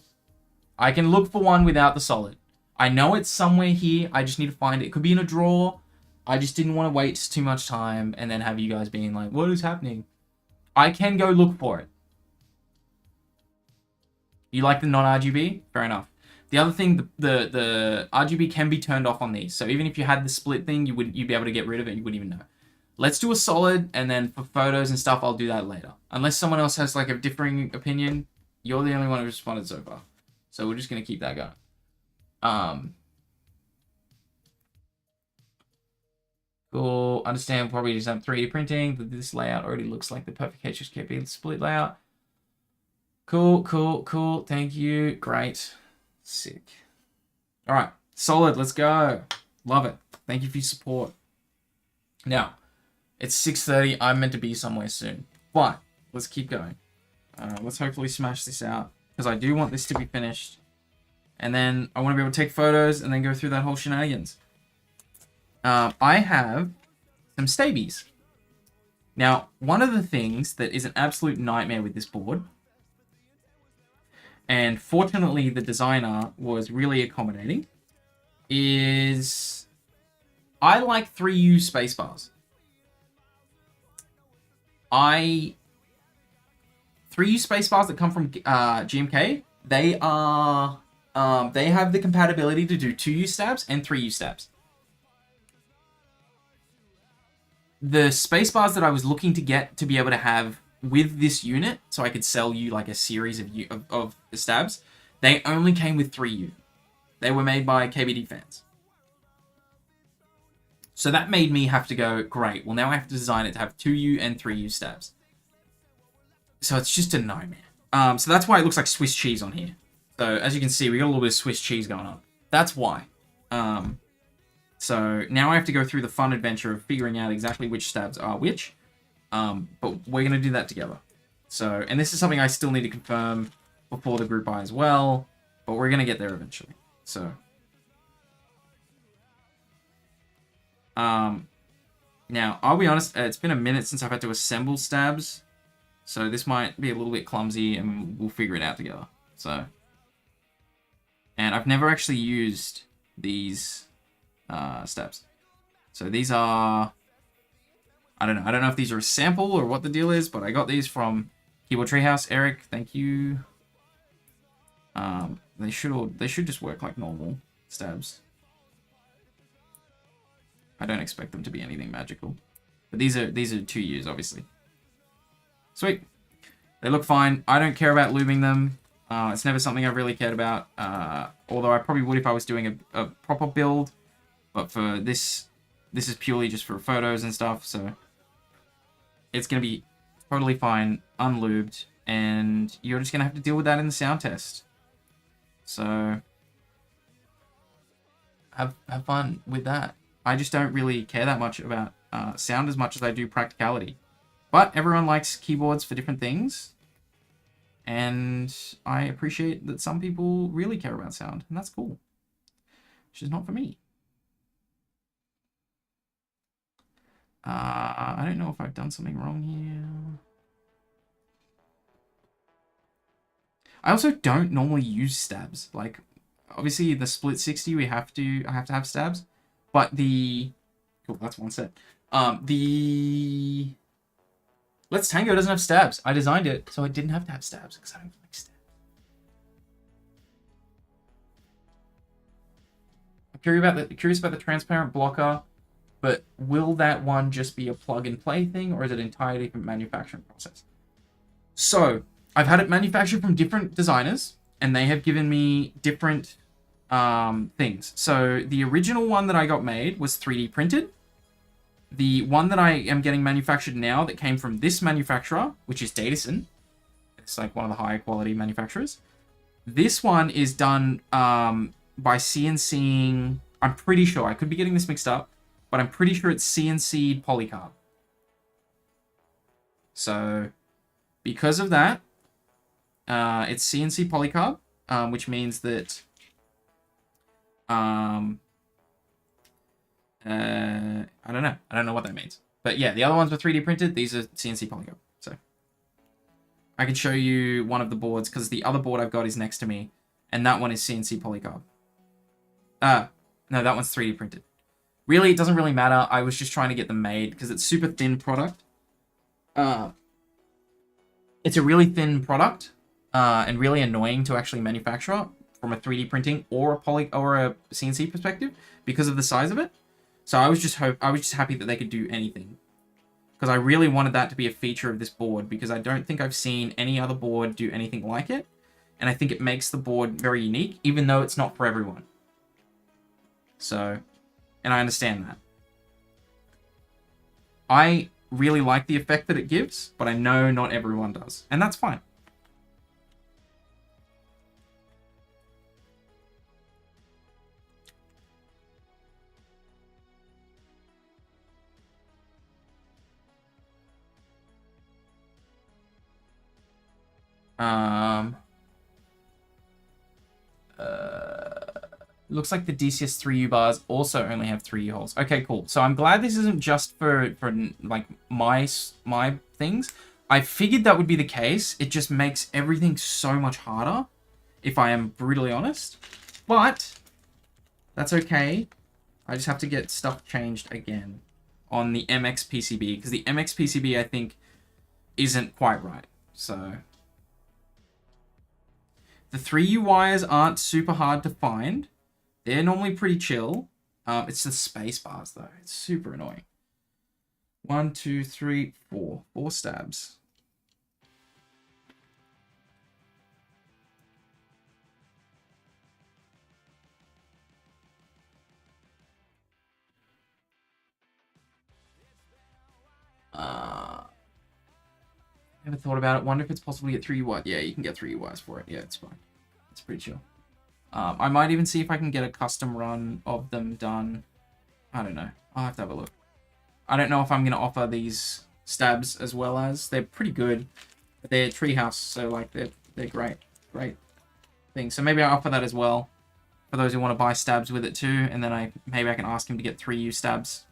I can look for one without the solid. I know it's somewhere here. I just need to find it. It could be in a drawer. I just didn't want to wait too much time and then have you guys being like, what is happening? I can go look for it. You like the non-RGB? Fair enough. The other thing, the RGB can be turned off on these. So even if you had the split thing, you'd be able to get rid of it. You wouldn't even know. Let's do a solid, and then for photos and stuff, I'll do that later. Unless someone else has like a differing opinion, you're the only one who responded so far. So we're just going to keep that going. Cool. Understand probably just have 3D printing. This layout already looks like the perfect HHKB split layout. Cool. Thank you. Great. Sick. All right. Solid. Let's go. Love it. Thank you for your support. Now, it's 6:30. I'm meant to be somewhere soon. But let's keep going. Let's hopefully smash this out, because I do want this to be finished. And then I want to be able to take photos and then go through that whole shenanigans. I have some stabies. Now, one of the things that is an absolute nightmare with this board, and fortunately the designer was really accommodating, is I like 3U spacebars. 3U spacebars that come from GMK, they have the compatibility to do 2U stabs and 3U stabs. The spacebars that I was looking to get to be able to have with this unit, so I could sell you like a series of stabs, they only came with 3U. They were made by KBD fans. So that made me have to go, great, well now I have to design it to have 2U and 3U stabs. So it's just a nightmare. So that's why it looks like Swiss cheese on here. So as you can see, we got a little bit of Swiss cheese going on. That's why. So now I have to go through the fun adventure of figuring out exactly which stabs are which. But we're going to do that together. So, and this is something I still need to confirm before the group buy as well, but we're going to get there eventually. So, now, I'll be honest, it's been a minute since I've had to assemble stabs, so this might be a little bit clumsy, and we'll figure it out together. So, and I've never actually used these stabs. So these are, I don't know if these are a sample or what the deal is, but I got these from Keyboard Treehouse. Eric, thank you. They should just work like normal stabs. I don't expect them to be anything magical, but these are 2Us, obviously. Sweet. They look fine. I don't care about lubing them. It's never something I've really cared about. Although I probably would if I was doing a proper build, but for this is purely just for photos and stuff, so it's gonna be totally fine, unlubed, and you're just gonna have to deal with that in the sound test. So have fun with that. I just don't really care that much about sound as much as I do practicality. But everyone likes keyboards for different things, and I appreciate that some people really care about sound, and that's cool. Which is not for me. I don't know if I've done something wrong here. I also don't normally use stabs. Like, obviously the Split60 I have to have stabs, but cool, that's one set. The Let's Tango doesn't have stabs. I designed it so I didn't have to have stabs because I don't like stabs. I'm curious about the transparent blocker. But will that one just be a plug-and-play thing, or is it an entirely different manufacturing process? So, I've had it manufactured from different designers, and they have given me different things. So, the original one that I got made was 3D printed. The one that I am getting manufactured now that came from this manufacturer, which is Datison, it's like one of the higher quality manufacturers. This one is done by CNCing, I'm pretty sure, I could be getting this mixed up, but I'm pretty sure it's CNC'd polycarb. So, because of that, it's CNC polycarb, which means that I don't know. I don't know what that means. But yeah, the other ones were 3D printed. These are CNC polycarb. So, I can show you one of the boards, because the other board I've got is next to me, and that one is CNC polycarb. No, that one's 3D printed. Really, it doesn't really matter. I was just trying to get them made because it's super thin product. It's a really thin product and really annoying to actually manufacture from a 3D printing or a CNC perspective because of the size of it. So I was just happy that they could do anything, because I really wanted that to be a feature of this board, because I don't think I've seen any other board do anything like it, and I think it makes the board very unique, even though it's not for everyone. So. And I understand that. I really like the effect that it gives, but I know not everyone does. And that's fine. Looks like the DCS3U bars also only have 3U holes. Okay, cool. So I'm glad this isn't just for like my things. I figured that would be the case. It just makes everything so much harder, if I am brutally honest. But that's okay. I just have to get stuff changed again on the MX PCB, because the MX PCB I think isn't quite right. So the 3U wires aren't super hard to find. They're normally pretty chill. It's the space bars, though. It's super annoying. 1, 2, 3, 4. 4 stabs. Never thought about it. Wonder if it's possible to get 3U wires. Yeah, you can get 3U wires for it. Yeah, it's fine. It's pretty chill. I might even see if I can get a custom run of them done. I don't know. I'll have to have a look. I don't know if I'm going to offer these stabs as well as. They're pretty good. They're treehouse, so like they're great things. So maybe I offer that as well for those who want to buy stabs with it too, and then maybe I can ask him to get 3U stabs,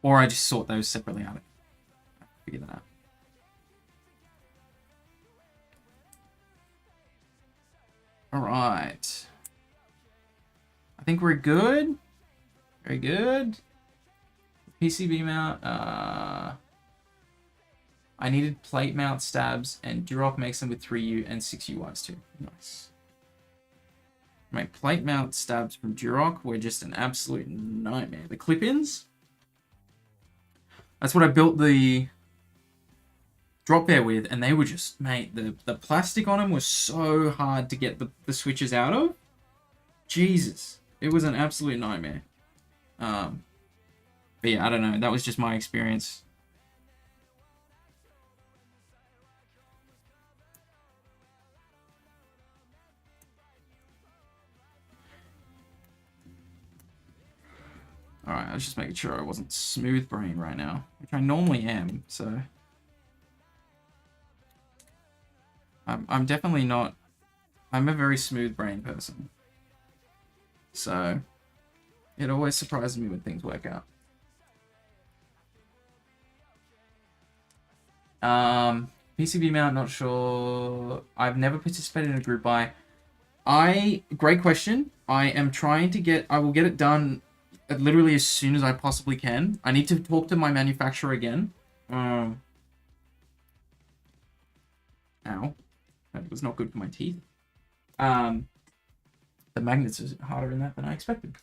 or I just sort those separately out. Figure that out. All right. I think we're good. Very good. PCB mount. I needed plate mount stabs, and Duroc makes them with 3U and 6U wires too. Nice. My plate mount stabs from Duroc were just an absolute nightmare. The clip-ins. That's what I built the drop bear with, and they were just, mate, the plastic on them was so hard to get the switches out of. Jesus. It was an absolute nightmare. But yeah, I don't know. That was just my experience. Alright, I was just making sure I wasn't smooth brain right now, which I normally am, so... I'm definitely not... I'm a very smooth brain person. So, it always surprises me when things work out. PCB mount, not sure. I've never participated in a group buy. Great question. I am trying to get... I will get it done literally as soon as I possibly can. I need to talk to my manufacturer again. Ow. That was not good for my teeth. The magnets are harder in that than I expected.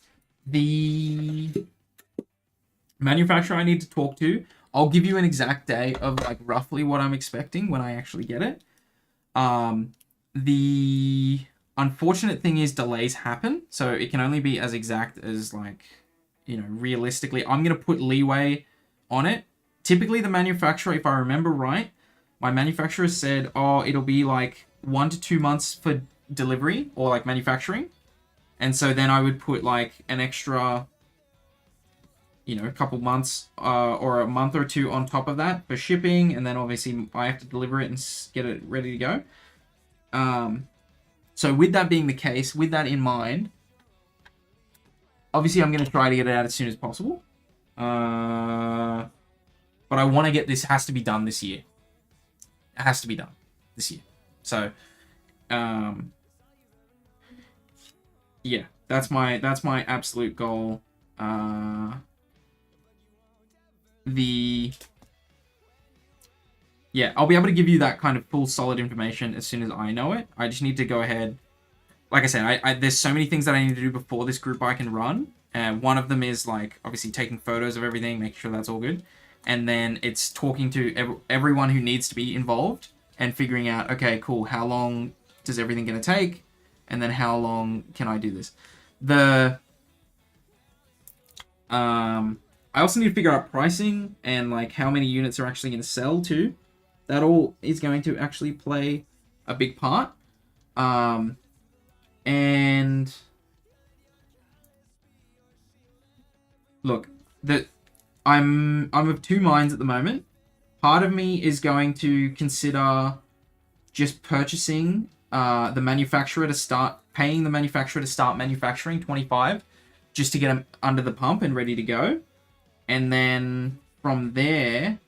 The manufacturer I need to talk to, I'll give you an exact day of like roughly what I'm expecting when I actually get it. The unfortunate thing is delays happen, so it can only be as exact as like, you know, realistically. I'm going to put leeway on it. Typically the manufacturer, if I remember right, my manufacturer said, oh, it'll be like 1 to 2 months for delivery or like manufacturing. And so then I would put like an extra, you know, a couple months or a month or two on top of that for shipping. And then obviously I have to deliver it and get it ready to go. So with that being the case, with that in mind, obviously I'm going to try to get it out as soon as possible. But I want to get this, has to be done this year. It has to be done this year. So, yeah, that's my absolute goal. Yeah, I'll be able to give you that kind of full solid information as soon as I know it. I just need to go ahead. Like I said, there's so many things that I need to do before this group I can run. And one of them is like obviously taking photos of everything, making sure that's all good. And then it's talking to everyone who needs to be involved and figuring out, okay, cool, how long is everything going to take? And then how long can I do this? I also need to figure out pricing and like how many units are actually going to sell too. That all is going to actually play a big part. And look, I'm of two minds at the moment. Part of me is going to consider just purchasing the manufacturer to start paying the manufacturer to start manufacturing 25 just to get them under the pump and ready to go. And then from there,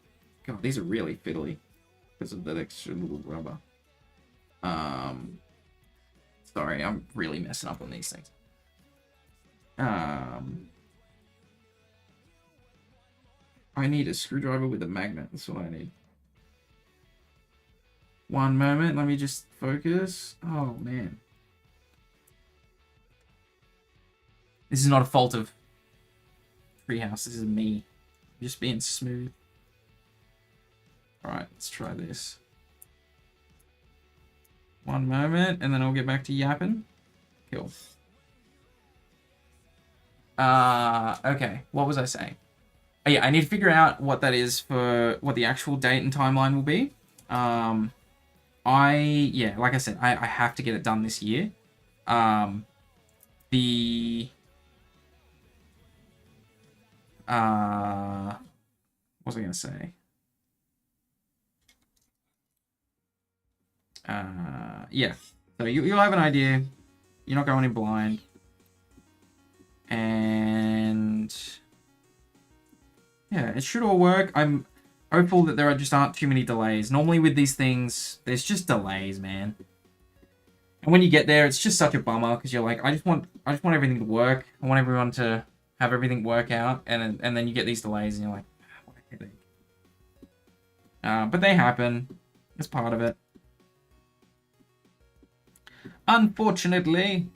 God, these are really fiddly because of that extra little rubber. Sorry, I'm really messing up on these things. I need a screwdriver with a magnet. That's what I need. One moment. Let me just focus. Oh, man. This is not a fault of Treehouse. This is me. Just being smooth. Alright, let's try this. One moment, and then I'll get back to yapping. Cool. Okay. What was I saying? Oh, yeah, I need to figure out what that is for what the actual date and timeline will be. Yeah, like I said, I have to get it done this year. What was I going to say? Yeah. So you'll have an idea. You're not going in blind. And yeah, it should all work. I'm hopeful that there just aren't too many delays. Normally with these things, there's just delays, man. And when you get there, it's just such a bummer because you're like, I just want everything to work. I want everyone to have everything work out, and then you get these delays, and you're like, what a headache. But they happen. It's part of it. Unfortunately.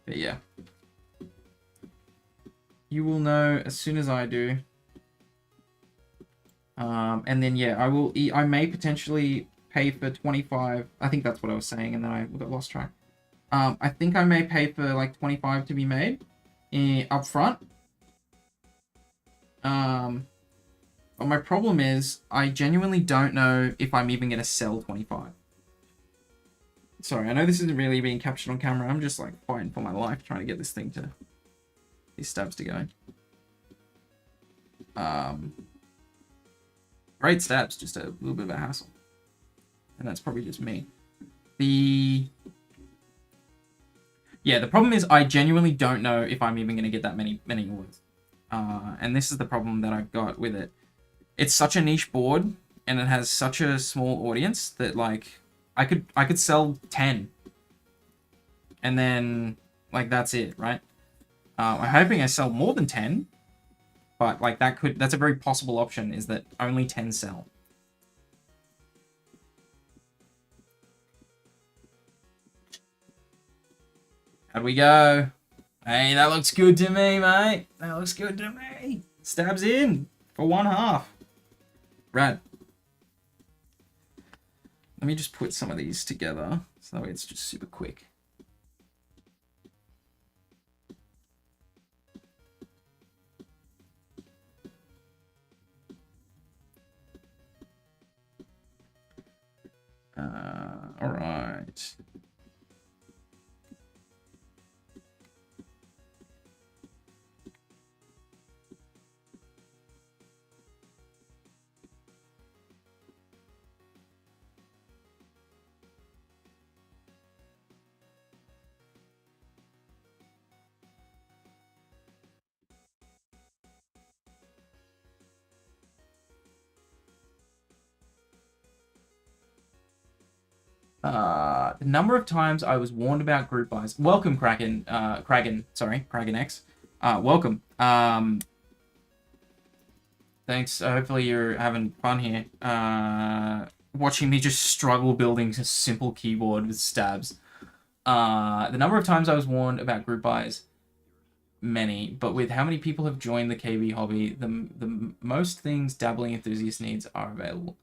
But yeah. You will know as soon as I do. And then yeah, I may potentially pay for 25. I think that's what I was saying, and then I lost track. I think I may pay for like 25 to be made up front. But my problem is I genuinely don't know if I'm even gonna sell 25. Sorry, I know this isn't really being captured on camera. I'm just like fighting for my life trying to get this thing to these stabs to go. Great stabs, just a little bit of a hassle. And that's probably just me. The problem is I genuinely don't know if I'm even going to get that many orders. And this is the problem that I've got with it. It's such a niche board, and it has such a small audience that like I could sell 10. And then like that's it, right? I'm hoping I sell more than 10. But like that's a very possible option, is that only 10 sell. How'd we go? Hey, that looks good to me, mate. That looks good to me. Stabs in for 1/2. Rad. Let me just put some of these together so it's just super quick. All right. The number of times I was warned about group buys. Welcome, Kraken. Kraken X. Welcome. Thanks. Hopefully you're having fun here. Watching me just struggle building a simple keyboard with stabs. The number of times I was warned about group buys, many. But with how many people have joined the KB hobby, the most things dabbling enthusiast needs are available.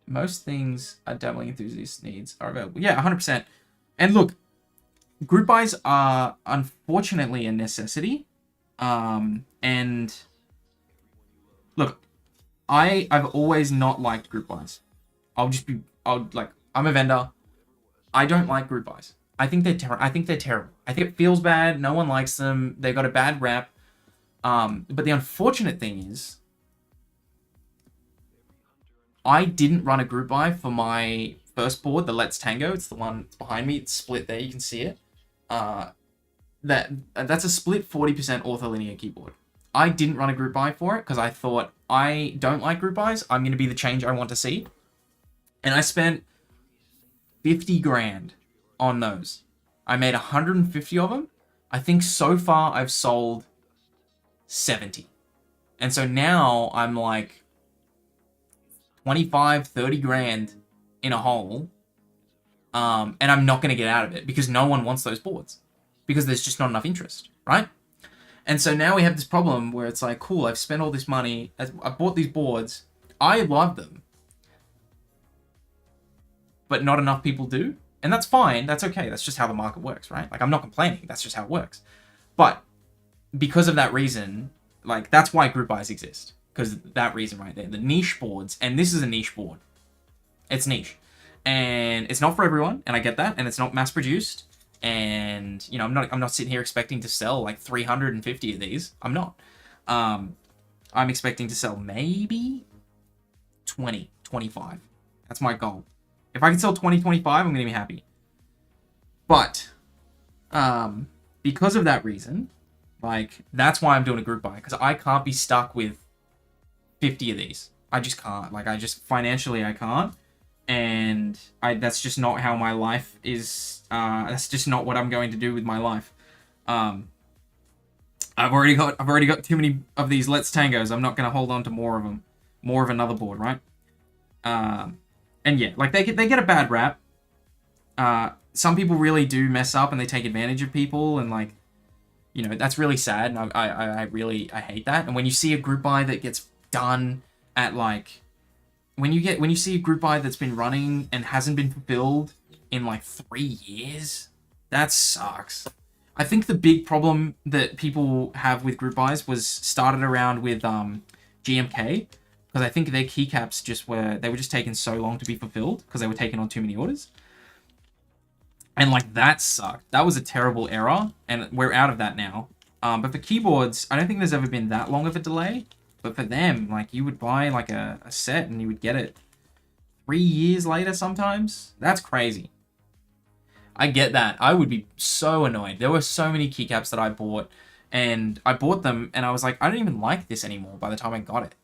Most things a dabbling enthusiast needs are available. Yeah, 100%. And look, group buys are unfortunately a necessity. And look, I've always not liked group buys. I'm a vendor. I don't like group buys. I think they're terrible. I think it feels bad. No one likes them. They got a bad rep. But the unfortunate thing is, I didn't run a group buy for my first board, the Let's Tango. It's the one that's behind me. It's split there. You can see it. That's a split 40% ortholinear keyboard. I didn't run a group buy for it because I thought, I don't like group buys. I'm going to be the change I want to see. And I spent 50 grand on those. I made 150 of them. I think so far I've sold 70. And so now I'm like 25, 30 grand in a hole. And I'm not going to get out of it because no one wants those boards because there's just not enough interest, right? And so now we have this problem where it's like, cool, I've spent all this money. I bought these boards. I love them. But not enough people do. And that's fine. That's okay. That's just how the market works, right? Like, I'm not complaining. That's just how it works. But because of that reason, like, that's why group buys exist. Because that reason right there. The niche boards, and this is a niche board. It's niche. And it's not for everyone, and I get that, and it's not mass-produced. And you know, I'm not sitting here expecting to sell like 350 of these. I'm not. I'm expecting to sell maybe 20, 25. That's my goal. If I can sell 20, 25, I'm gonna be happy. But because of that reason, like, that's why I'm doing a group buy, because I can't be stuck with 50 of these. I just can't. Like, I just financially I can't, and that's just not how my life is. That's just not what I'm going to do with my life. I've already got too many of these Let's Tangos. I'm not going to hold on to more of them, more of another board, right? And yeah, like they get a bad rap. Some people really do mess up and they take advantage of people, and like, you know, that's really sad. And I hate that. And when you see a group buy that gets done at like, when you see a group buy that's been running and hasn't been fulfilled in like 3 years, that sucks. I think the big problem that people have with group buys was started around with GMK, because I think their keycaps they were just taking so long to be fulfilled because they were taking on too many orders. And like, that sucked. That was a terrible error, and we're out of that now. But for keyboards, I don't think there's ever been that long of a delay. But for them, like, you would buy like a set and you would get it 3 years later sometimes. That's crazy. I get that. I would be so annoyed. There were so many keycaps that I bought, and I bought them and I was like, I don't even like this anymore by the time I got it.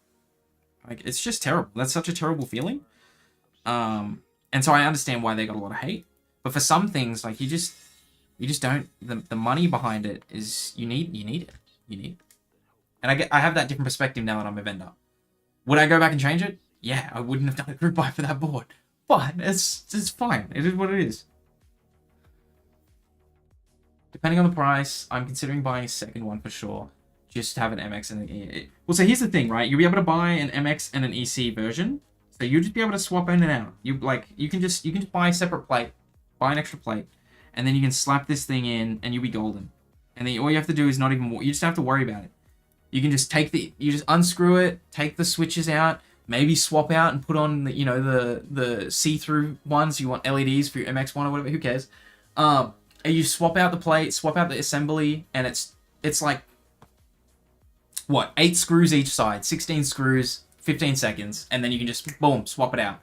Like, it's just terrible. That's such a terrible feeling. And so I understand why they got a lot of hate. But for some things, like, you just don't, the money behind it is, you need it. And I have that different perspective now that I'm a vendor. Would I go back and change it? Yeah, I wouldn't have done a group buy for that board. But it's fine. It is what it is. Depending on the price, I'm considering buying a second one for sure. Just to have an MX and an E. Well, so here's the thing, right? You'll be able to buy an MX and an EC version. So you'll just be able to swap in and out. You can just buy a separate plate, buy an extra plate, and then you can slap this thing in and you'll be golden. And then all you have to do is not even, you just don't have to worry about it. You can just you just unscrew it, take the switches out, maybe swap out and put on the, you know, the see-through ones. You want LEDs for your MX one or whatever, who cares? And you swap out the plate, swap out the assembly, and it's like, what, 8 screws each side, 16 screws, 15 seconds, and then you can just, boom, swap it out.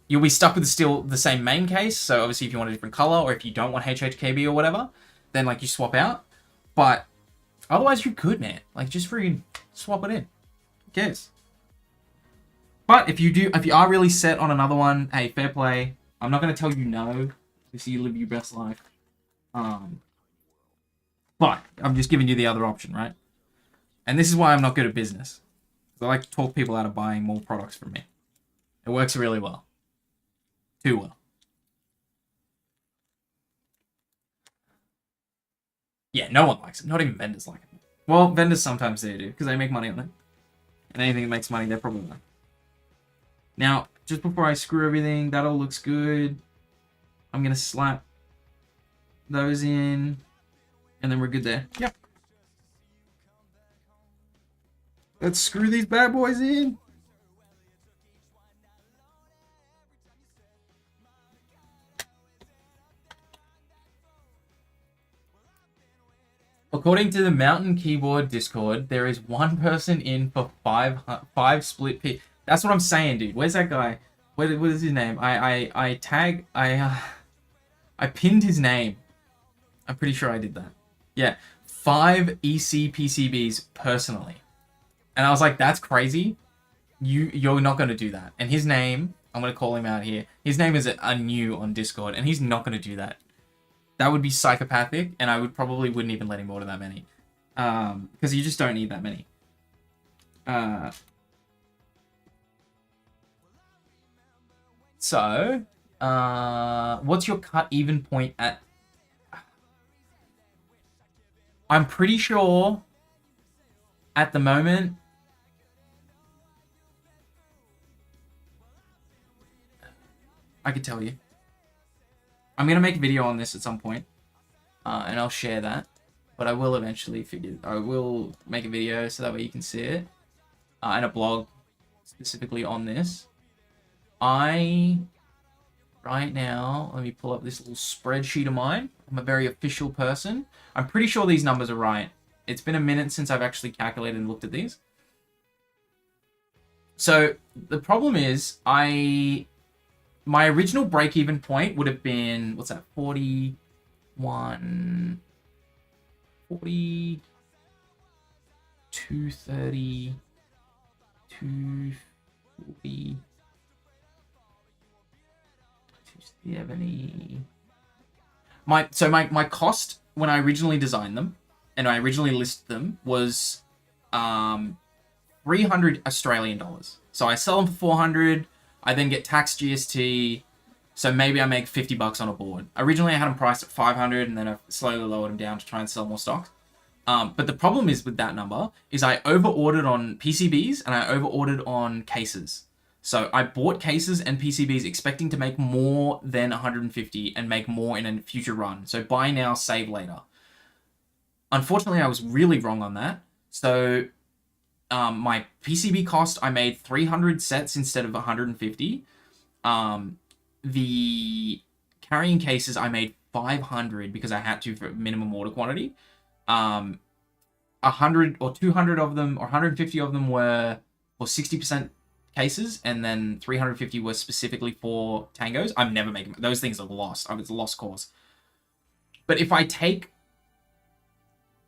You'll be stuck with still the same main case, so obviously if you want a different color, or if you don't want HHKB or whatever, then like you swap out. But otherwise you're good, man. Like, just freaking swap it in. Who cares? But if you are really set on another one, hey, fair play. I'm not going to tell you no. If you live your best life. But I'm just giving you the other option, right? And this is why I'm not good at business. I like to talk people out of buying more products from me. It works really well. Too well. Yeah, no one likes it. Not even vendors like it. Well, vendors sometimes they do, because they make money on it. And anything that makes money, they're probably like. Now, just before I screw everything, that all looks good. I'm going to slap those in, and then we're good there. Yep. Let's screw these bad boys in. According to the Mountain Keyboard Discord, there is one person in for five split P. That's what I'm saying, dude. Where's that guy? What is his name? I pinned his name. I'm pretty sure I did that. Yeah, 5 EC PCBs personally. And I was like, that's crazy. You're not going to do that. And his name, I'm going to call him out here. His name is a new on Discord, and he's not going to do that. That would be psychopathic, and I wouldn't even let him order that many. Because you just don't need that many. So, what's your cut even point at? I'm pretty sure at the moment, I could tell you. I'm going to make a video on this at some point, and I'll share that. But I will eventually I will make a video so that way you can see it, and a blog specifically on this. I right now, let me pull up this little spreadsheet of mine. I'm a very official person. I'm pretty sure these numbers are right. It's been a minute since I've actually calculated and looked at these. So the problem is my original break-even point would have been, what's that, 41, 40, 230, 240, 270. My cost when I originally designed them and I originally listed them was 300 Australian dollars. So I sell them for 400. I then get tax GST. So maybe I make $50 on a board. Originally I had them priced at 500 and then I slowly lowered them down to try and sell more stocks. But the problem is with that number is I over-ordered on PCBs and I over-ordered on cases. So I bought cases and PCBs expecting to make more than 150 and make more in a future run. So buy now, save later. Unfortunately, I was really wrong on that. So my PCB cost, I made 300 sets instead of 150. The carrying cases, I made 500 because I had to for minimum order quantity. 100 or 200 of them or 150 of them were for 60% cases, and then 350 were specifically for tangos. I'm never making those things are lost. It's a lost cause. But if I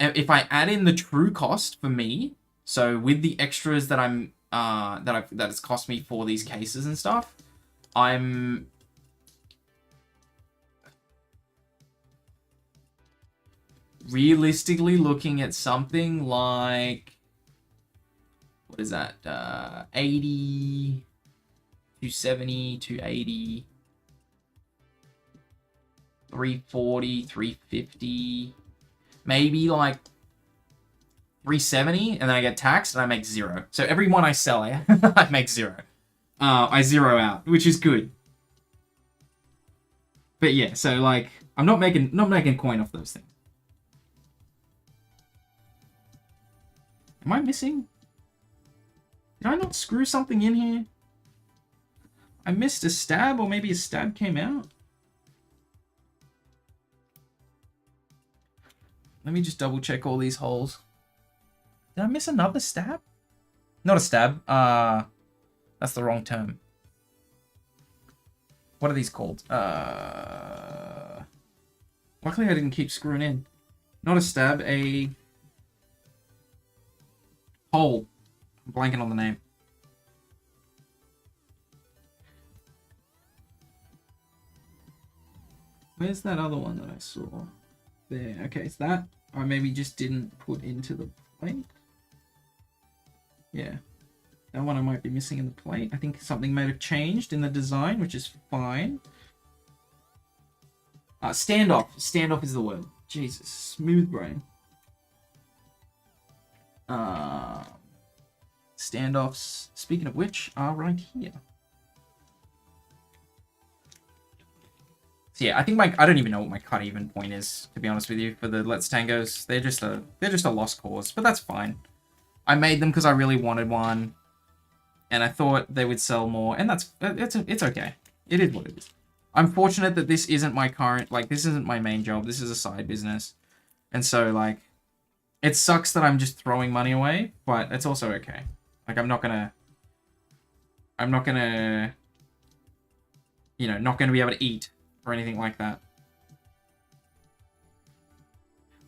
add in the true cost for me, so with the extras that that it's cost me for these cases and stuff, I'm realistically looking at something like, what is that? 80, 270, 280, 340, 350, maybe like 370, and then I get taxed and I make zero. So every one I sell, I make zero. I zero out, which is good. But yeah, so like I'm not making coin off those things. Am I missing? Did I not screw something in here? I missed a stab, or maybe a stab came out. Let me just double check all these holes. Did I miss another stab? Not a stab. That's the wrong term. What are these called? Luckily I didn't keep screwing in. Not a stab, a hole. I'm blanking on the name. Where's that other one that I saw? There. Okay, it's that. I maybe just didn't put into the plate. Yeah. That one I might be missing in the plate. I think something might have changed in the design, which is fine. Standoff. Standoff is the word. Jesus. Smooth brain. Standoffs, speaking of which, are right here. So yeah, I think I don't even know what my cut even point is, to be honest with you, for the Let's Tangos. They're just a lost cause, but that's fine. I made them because I really wanted one, and I thought they would sell more, and it's okay. It is what it is. I'm fortunate that this isn't my current, like, this isn't my main job. This is a side business, and so like, it sucks that I'm just throwing money away, but it's also okay. Like, I'm not gonna, you know, not gonna be able to eat or anything like that.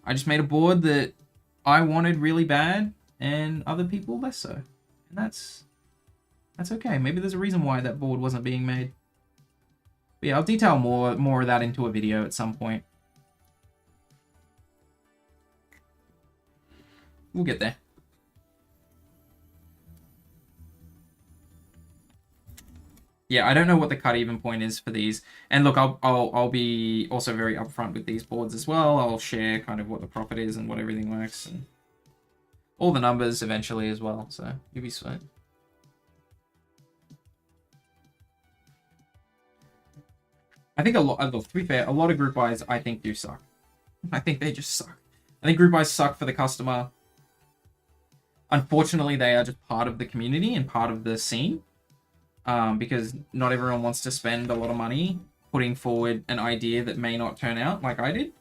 I just made a board that I wanted really bad, and other people less so. And that's okay. Maybe there's a reason why that board wasn't being made. But yeah, I'll detail more of that into a video at some point. We'll get there. Yeah, I don't know what the cut even point is for these. And look, I'll be also very upfront with these boards as well. I'll share kind of what the profit is and what everything works, and all the numbers eventually as well. So you'll be sweet. I think look, to be fair, a lot of group buys I think do suck. I think they just suck. I think group buys suck for the customer. Unfortunately, they are just part of the community and part of the scene. Because not everyone wants to spend a lot of money putting forward an idea that may not turn out like I did.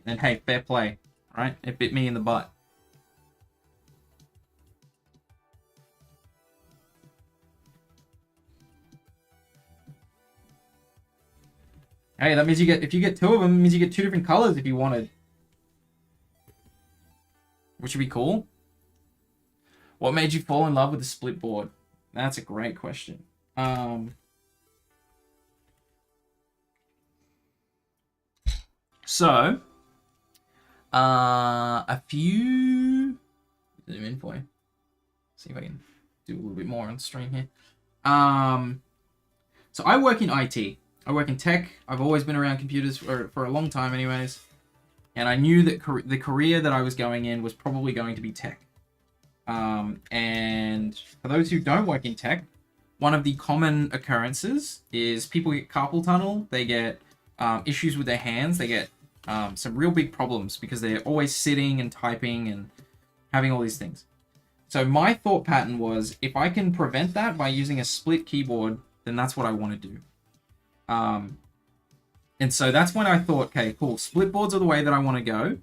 And hey, fair play, right? It bit me in the butt. Hey, that means if you get 2 of them, it means you get 2 different colors if you wanted. Which would be cool. What made you fall in love with the split board? That's a great question. So, a few... Zoom in for you. See if I can do a little bit more on the stream here. So I work in IT. I work in tech. I've always been around computers for a long time anyways. And I knew that the career that I was going in was probably going to be tech. And for those who don't work in tech, one of the common occurrences is people get carpal tunnel. They get issues with their hands. They get some real big problems because they're always sitting and typing and having all these things. So my thought pattern was, if I can prevent that by using a split keyboard, then that's what I want to do. And so that's when I thought, okay, cool, split boards are the way that I want to go.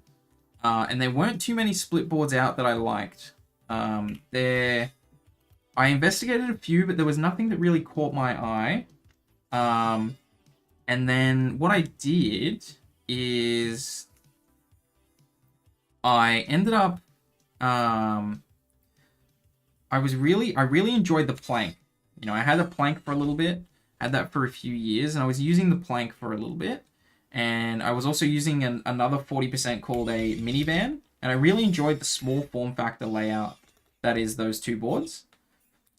And there weren't too many split boards out that I liked. I investigated a few, but there was nothing that really caught my eye. And then what I did is I ended up, I really enjoyed the plank. You know, I had a plank for a little bit, had that for a few years, and I was using the plank for a little bit. And I was also using another 40% called a minivan. And I really enjoyed the small form factor layout that is those 2 boards.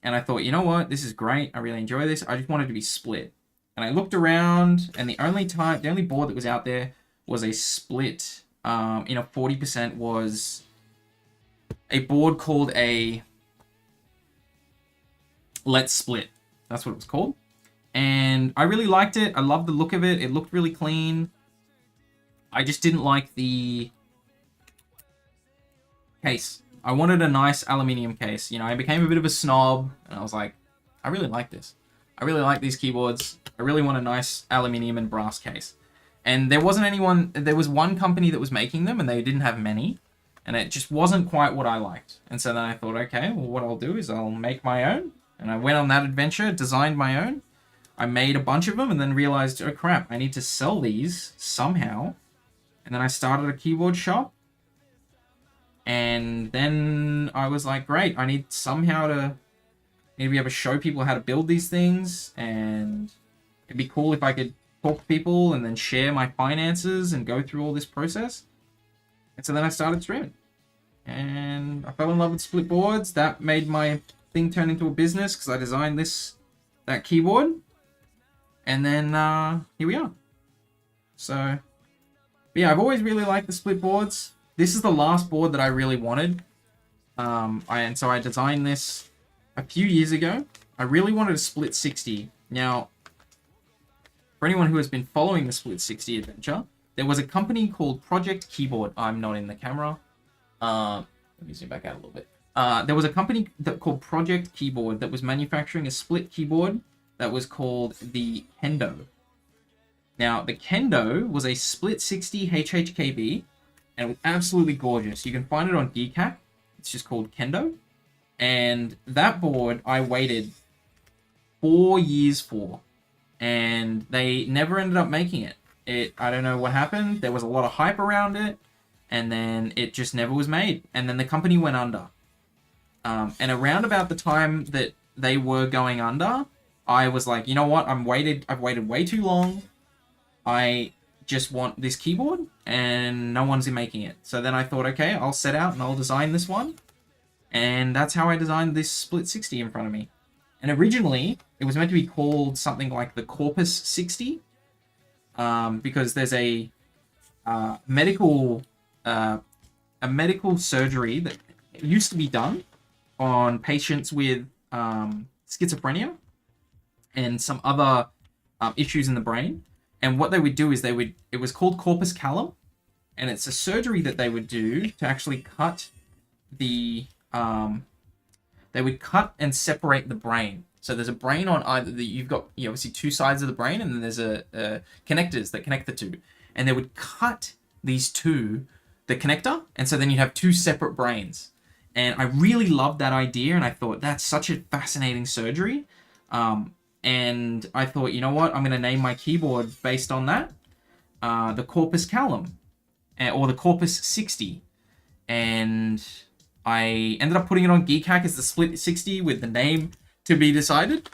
And I thought, you know what, this is great. I really enjoy this. I just wanted to be split. And I looked around, and the only board that was out there was a split. In a 40% was a board called a Let's Split. That's what it was called. And I really liked it. I loved the look of it. It looked really clean. I just didn't like the case. I wanted a nice aluminium case. You know, I became a bit of a snob, and I was like, I really like this. I really like these keyboards. I really want a nice aluminium and brass case. And there was one company that was making them, and they didn't have many. And it just wasn't quite what I liked. And so then I thought, okay, well, what I'll do is I'll make my own. And I went on that adventure, designed my own. I made a bunch of them and then realized, oh crap, I need to sell these somehow. And then I started a keyboard shop. And then I was like, great, I need to be able to show people how to build these things. And it'd be cool if I could talk to people and then share my finances and go through all this process. And so then I started streaming. And I fell in love with split boards. That made my thing turn into a business because I designed that keyboard. And then here we are. So, but yeah, I've always really liked the split boards. This is the last board that I really wanted. And so I designed this a few years ago. I really wanted a Split60. Now, for anyone who has been following the Split60 adventure, there was a company called Project Keyboard. I'm not in the camera. Let me zoom back out a little bit. There was a company called Project Keyboard that was manufacturing a split keyboard that was called the Kendo. Now, the Kendo was a Split60 HHKB, and it was absolutely gorgeous. You can find it on Geekhack. It's just called Kendo. And that board, I waited 4 years for, and they never ended up making it. I don't know what happened. There was a lot of hype around it, and then it just never was made. And then the company went under. And around about the time that they were going under, I was like, you know what? I've waited way too long. I just want this keyboard, and no one's making it. So then I thought, okay, I'll set out and I'll design this one. And that's how I designed this Split60 in front of me. And originally, it was meant to be called something like the Corpus 60, because there's a medical surgery that used to be done on patients with schizophrenia and some other issues in the brain. And what they would do is it was called corpus callum, and it's a surgery that they would do to actually cut they would cut and separate the brain. So there's a brain on either you've got obviously two sides of the brain, and then there's a connectors that connect the two, and they would cut these two, the connector, and so then you'd have two separate brains. And I really loved that idea, and I thought that's such a fascinating surgery. And I thought, you know what, I'm going to name my keyboard based on that, the Corpus Callum, or the Corpus 60. And I ended up putting it on Geek Hack as the Split60 with the name to be decided.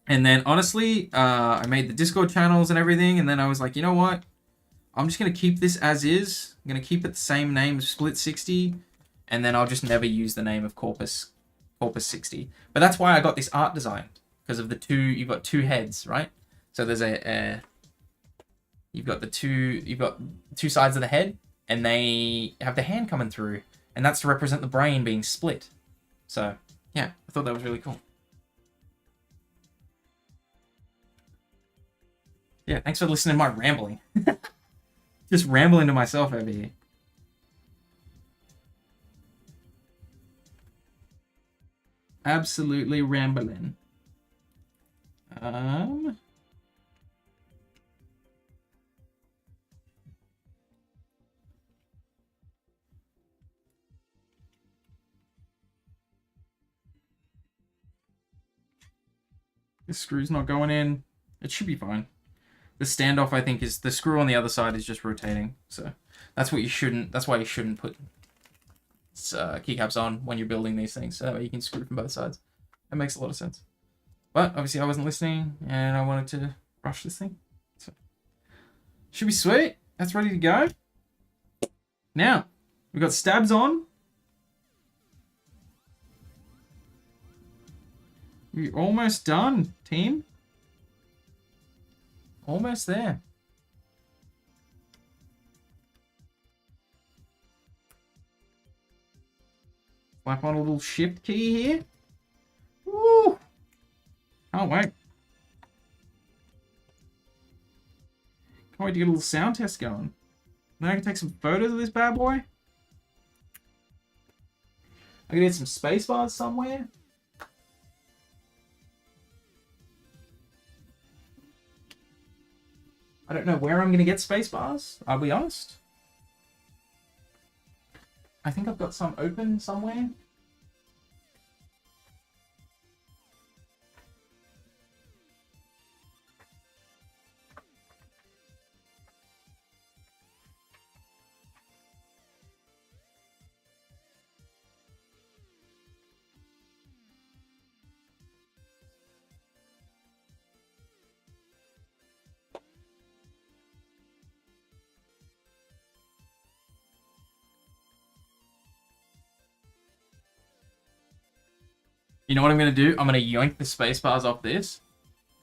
And then, honestly, I made the Discord channels and everything, and then I was like, you know what, I'm just going to keep this as is. I'm going to keep it the same name as Split60, and then I'll just never use the name of Corpus 60. But that's why I got this art designed, because of the two, you've got two heads, right? So there's you've got two sides of the head, and they have the hand coming through, and that's to represent the brain being split. So, yeah, I thought that was really cool. Yeah, thanks for listening to my rambling. Just rambling to myself over here. Absolutely rambling. This screw's not going in. It should be fine. The standoff, I think, is the screw on the other side is just rotating. So that's what you shouldn't. That's why you shouldn't put keycaps on when you're building these things. So that way you can screw from both sides. That makes a lot of sense. But obviously, I wasn't listening, and I wanted to rush this thing. So should be sweet. That's ready to go. Now we've got stabs on. We're almost done, team. Almost there. Slap on a little shift key here. Woo! Can't wait. Can't wait to get a little sound test going. Then I can take some photos of this bad boy. I can get some space bars somewhere. I don't know where I'm going to get space bars, I'll be honest. I think I've got some open somewhere. You know what I'm going to do? I'm going to yoink the spacebars off this,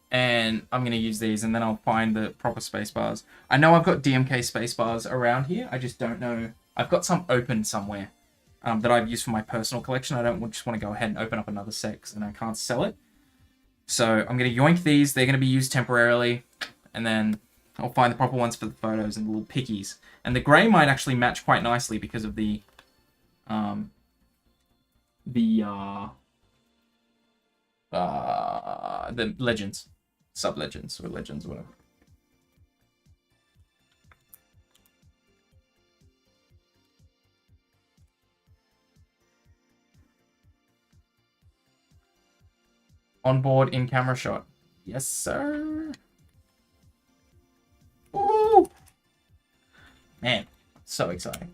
and I'm going to use these, and then I'll find the proper spacebars. I know I've got DMK spacebars around here. I just don't know. I've got some open somewhere that I've used for my personal collection. I don't just want to go ahead and open up another set, and I can't sell it. So I'm going to yoink these. They're going to be used temporarily, and then I'll find the proper ones for the photos and the little pickies. And the grey might actually match quite nicely because of the legends, sub-legends, or legends, whatever. Onboard in-camera shot. Yes, sir. Ooh! Man, so exciting.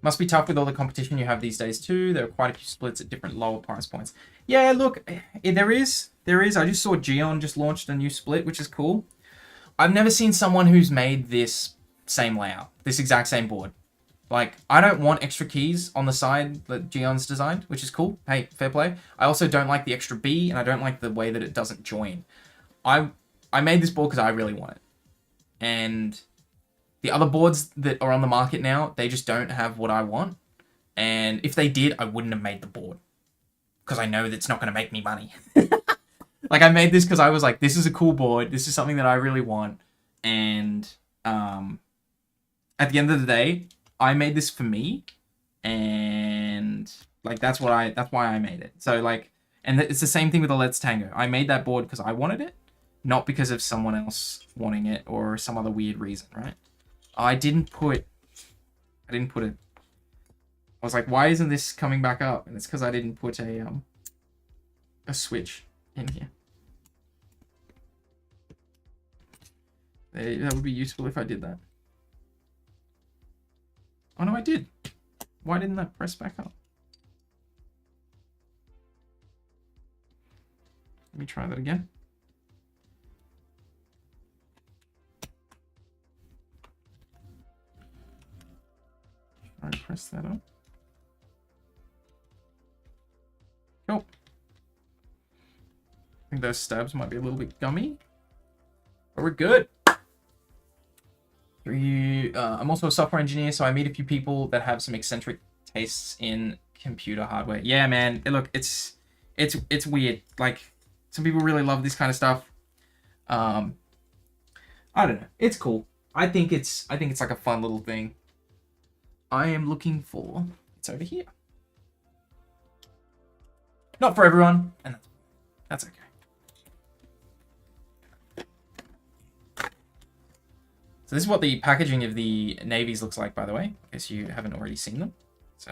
Must be tough with all the competition you have these days too. There are quite a few splits at different lower price points. Yeah, look, there is. I just saw Gion just launched a new split, which is cool. I've never seen someone who's made this same layout, this exact same board. Like, I don't want extra keys on the side that Gion's designed, which is cool. Hey, fair play. I also don't like the extra B, and I don't like the way that it doesn't join. I made this board because I really want it. And the other boards that are on the market now, they just don't have what I want. And if they did, I wouldn't have made the board. Because I know that it's not going to make me money. Like, I made this because I was like, this is a cool board. This is something that I really want. And at the end of the day, I made this for me, and like that's why I made it. So like, and it's the same thing with the Let's Tango. I made that board because I wanted it, not because of someone else wanting it or some other weird reason, right? I didn't put it. I was like, why isn't this coming back up? And it's because I didn't put a switch in here. That would be useful if I did that. Oh no, I did. Why didn't that press back up? Let me try that again. Try to press that up. Cool. I think those stabs might be a little bit gummy, but we're good. I'm also a software engineer, so I meet a few people that have some eccentric tastes in computer hardware. Yeah, man. Look, it's weird. Like, some people really love this kind of stuff. I don't know. It's cool. I think it's like a fun little thing. I am looking for. It's over here. Not for everyone, and that's okay. So this is what the packaging of the navies looks like, by the way, in case you haven't already seen them. So,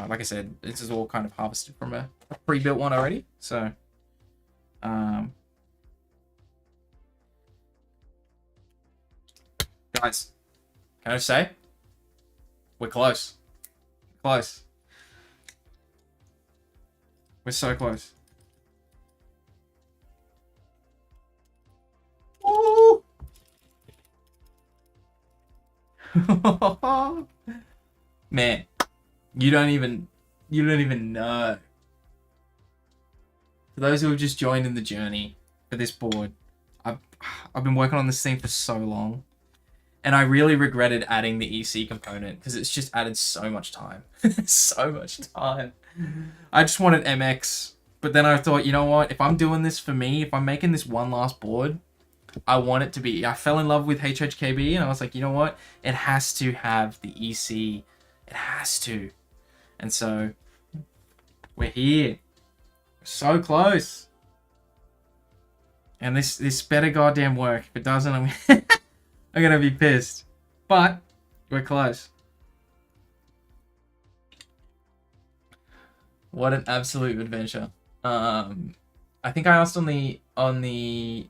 like I said, this is all kind of harvested from a pre-built one already. So, guys, can I just say, we're close. Close. We're so close. Ooh. Man, you don't even know. For those who have just joined in the journey for this board, I've been working on this thing for so long, and I really regretted adding the EC component because it's just added so much time. So much time. I just wanted MX, but then I thought, you know what? If I'm doing this for me, if I'm making this one last board, I want it to be. I fell in love with HHKB, and I was like, you know what? It has to have the EC. It has to. And so, we're here. We're so close. And this better goddamn work. If it doesn't, I'm gonna be pissed. But we're close. What an absolute adventure. I think I asked on the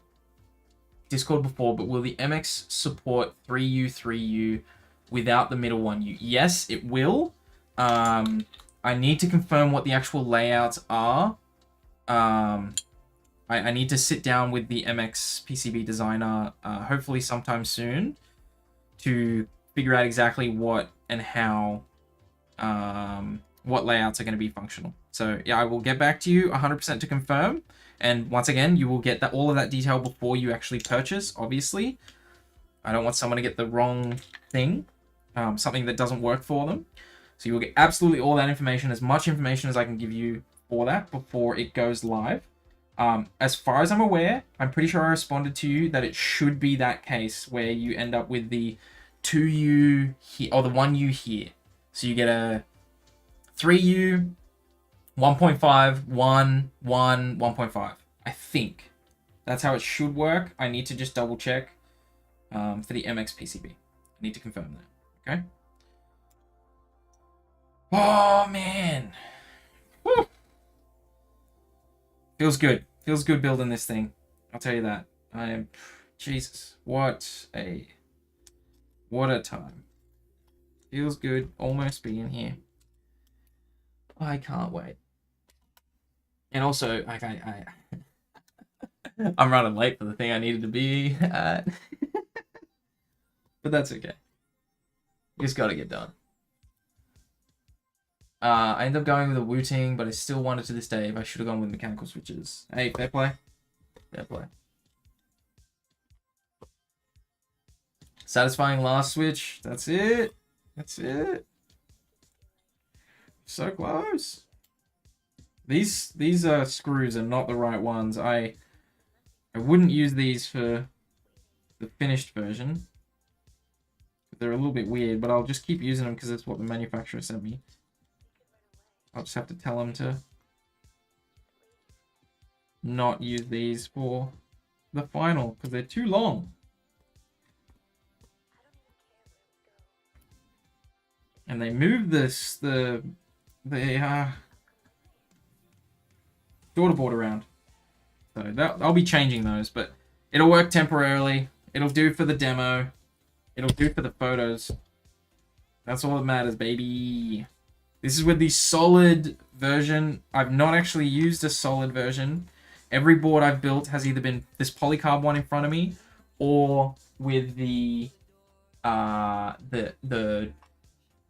Discord before, but will the MX support 3U, 3U without the middle 1U? Yes, it will. I need to confirm what the actual layouts are. I need to sit down with the MX PCB designer, hopefully sometime soon, to figure out exactly what and how, what layouts are going to be functional. So yeah, I will get back to you 100% to confirm. And once again, you will get all of that detail before you actually purchase, obviously. I don't want someone to get the wrong thing, something that doesn't work for them. So you will get absolutely all that information, as much information as I can give you for that before it goes live. As far as I'm aware, I'm pretty sure I responded to you that it should be that case where you end up with the 2U here, or the 1U here. So you get a 3U, 1.5, 1, 1.5. I think that's how it should work. I need to just double check for the MX PCB. I need to confirm that. Okay. Oh man. Woo. Feels good. Feels good building this thing. I'll tell you that. I am. Jesus. What a time. Feels good almost being here. I can't wait. And also, like, I'm running late for the thing I needed to be at. But that's okay. Just gotta get done. I ended up going with a Wu-Ting, but I still wonder to this day if I should have gone with mechanical switches. Hey, fair play. Fair play. Satisfying last switch. That's it. That's it. So close. These screws are not the right ones. I wouldn't use these for the finished version. they're a little bit weird, but I'll just keep using them because that's what the manufacturer sent me. I'll just have to tell them to not use these for the final because they're too long. And they moved the daughterboard around. So I'll be changing those, but it'll work temporarily. It'll do for the demo. It'll do for the photos. That's all that matters, baby. This is with the solid version. I've not actually used a solid version. Every board I've built has either been this polycarb one in front of me, or with the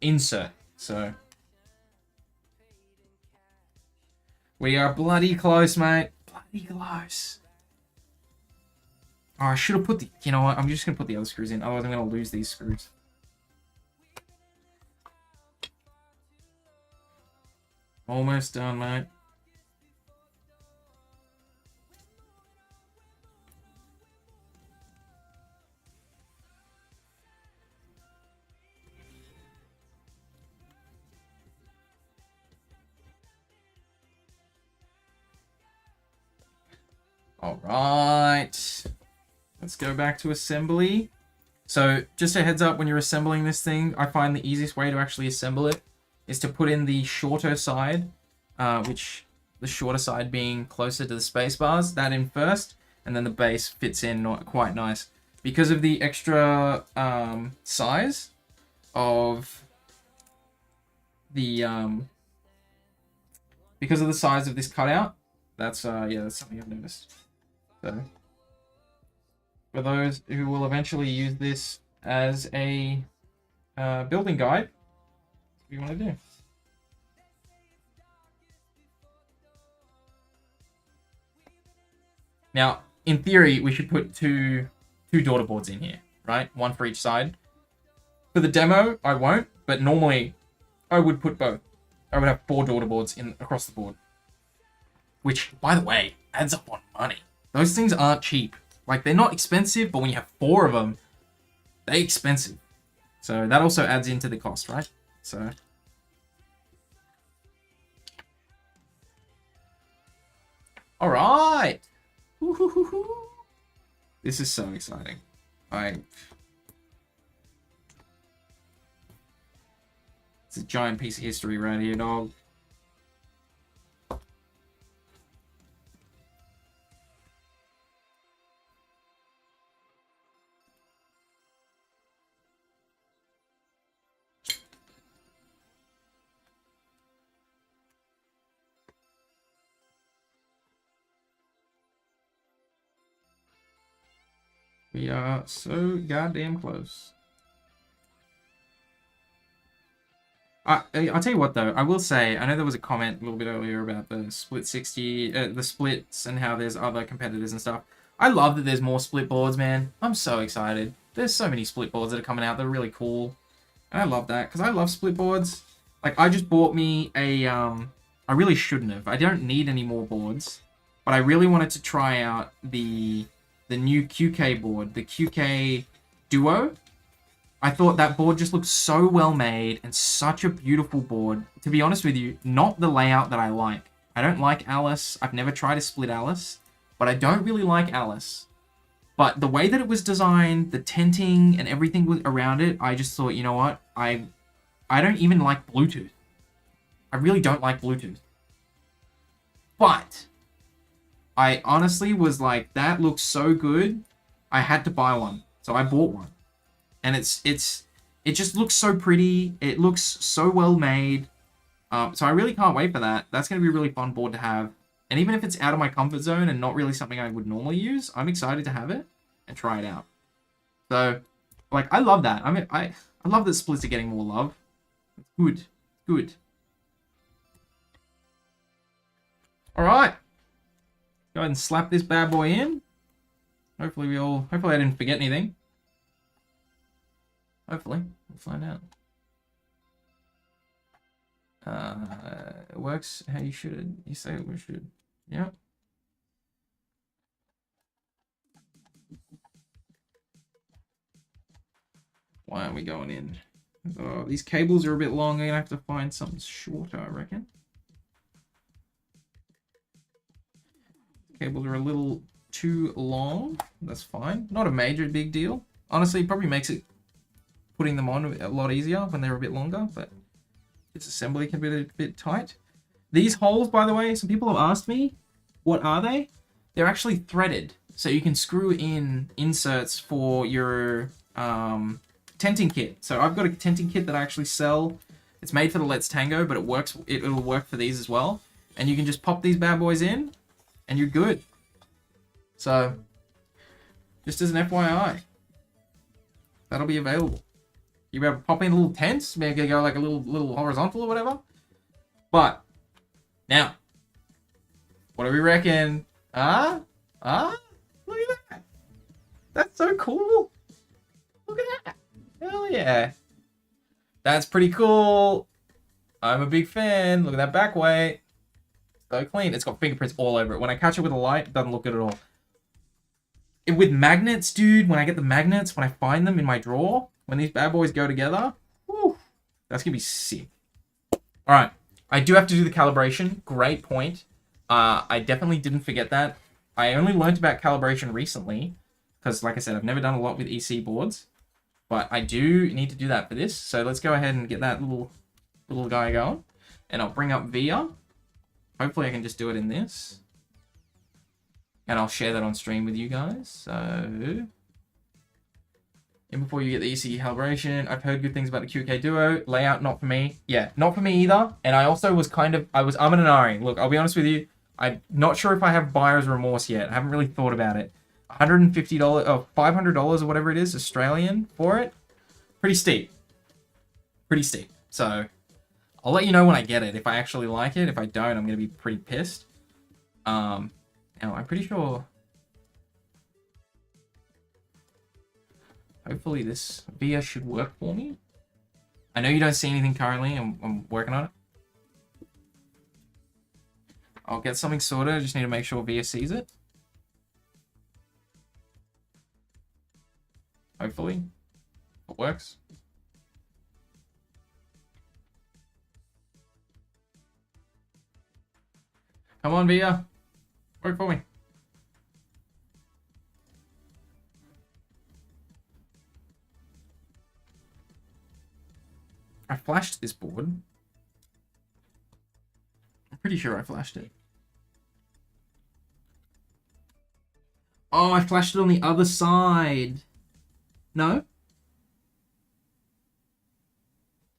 insert. So we are bloody close, mate. Bloody close. Oh, I should have put the... You know what? I'm just going to put the other screws in. Otherwise, I'm going to lose these screws. Almost done, mate. All right. Let's go back to assembly. So just a heads up, when you're assembling this thing, I find the easiest way to actually assemble it is to put in the shorter side, which the shorter side being closer to the space bars, that in first, and then the base fits in not quite nice. Because of the extra size of the because of the size of this cutout, that's yeah, that's something I've noticed. So for those who will eventually use this as a building guide, what do you want to do? Now, in theory, we should put two daughter boards in here, right? One for each side. For the demo, I won't, but normally I would put both. I would have 4 daughter boards in across the board. Which, by the way, adds up on money. Those things aren't cheap. Like, they're not expensive, but when you have 4 of them, they're expensive. So that also adds into the cost, right? So all right. This is so exciting. It's a giant piece of history right here, dog. We are so goddamn close. I'll tell you what, though. I will say, I know there was a comment a little bit earlier about the Split60, the splits, and how there's other competitors and stuff. I love that there's more split boards, man. I'm so excited. There's so many split boards that are coming out. They're really cool. And I love that, because I love split boards. Like, I just bought me a, I really shouldn't have. I don't need any more boards. But I really wanted to try out the new QK board, the QK Duo. I thought that board just looked so well made and such a beautiful board. To be honest with you, not the layout that I like. I don't like Alice. I've never tried a split Alice, but I don't really like Alice. But the way that it was designed, the tenting and everything around it, I just thought, you know what? I don't even like Bluetooth. I really don't like Bluetooth. But I honestly was like, that looks so good, I had to buy one. So I bought one. And it just looks so pretty. It looks so well made. So I really can't wait for that. That's going to be a really fun board to have. And even if it's out of my comfort zone and not really something I would normally use, I'm excited to have it and try it out. So, like, I love that. I mean, I love that splits are getting more love. It's good. Good. All right. Go ahead and slap this bad boy in. Hopefully I didn't forget anything. Hopefully. We'll find out. It works how you should. You say it should. Yep. Why aren't we going in? Oh, these cables are a bit long. I'm gonna have to find something shorter, I reckon. Cables are a little too long. That's fine. Not a major big deal. Honestly, it probably makes it putting them on a lot easier when they're a bit longer, but this assembly can be a bit tight. These holes, by the way, some people have asked me, what are they? They're actually threaded. So you can screw in inserts for your tenting kit. So I've got a tenting kit that I actually sell. It's made for the Let's Tango, but it works. It'll work for these as well. And you can just pop these bad boys in, and you're good. So, just as an FYI, that'll be available. You be able to pop in little tents, maybe go like a little horizontal or whatever. But now, what do we reckon? Look at that. That's so cool. Look at that. Hell yeah. That's pretty cool. I'm a big fan. Look at that back weight. So clean. It's got fingerprints all over it. When I catch it with a light, it doesn't look good at all. With magnets, dude, when I get the magnets, when I find them in my drawer, when these bad boys go together, whew, that's going to be sick. All right. I do have to do the calibration. Great point. I definitely didn't forget that. I only learned about calibration recently because, like I said, I've never done a lot with EC boards. But I do need to do that for this. So let's go ahead and get that little guy going. And I'll bring up VIA. Hopefully I can just do it in this. And I'll share that on stream with you guys. So, and before you get the ECU calibration, I've heard good things about the QK Duo. Layout, not for me. Yeah, not for me either. And I also was I was umming and ahhing. Look, I'll be honest with you. I'm not sure if I have buyer's remorse yet. I haven't really thought about it. $150, oh, $500 or whatever it is, Australian for it. Pretty steep. Pretty steep. So, I'll let you know when I get it, if I actually like it. If I don't, I'm going to be pretty pissed. Now, I'm pretty sure... Hopefully this VIA should work for me. I know you don't see anything currently. I'm working on it. I'll get something sorted. I just need to make sure VIA sees it. Hopefully it works. Come on, VIA. Work for me. I flashed this board. I'm pretty sure I flashed it. Oh, I flashed it on the other side. No?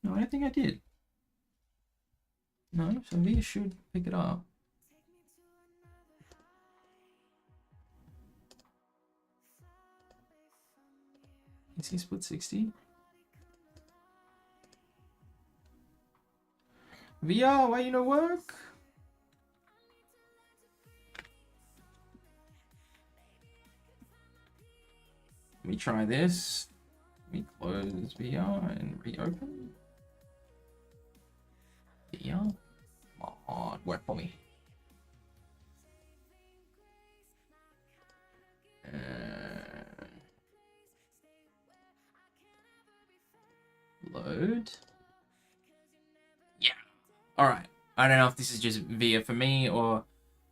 No, I don't think I did. No, so VIA should pick it up. You see Split60? VIA, why you no work? Let me try this. Let me close VIA and reopen. VIA, come on, work for me. Load. Yeah. All right. I don't know if this is just VIA for me or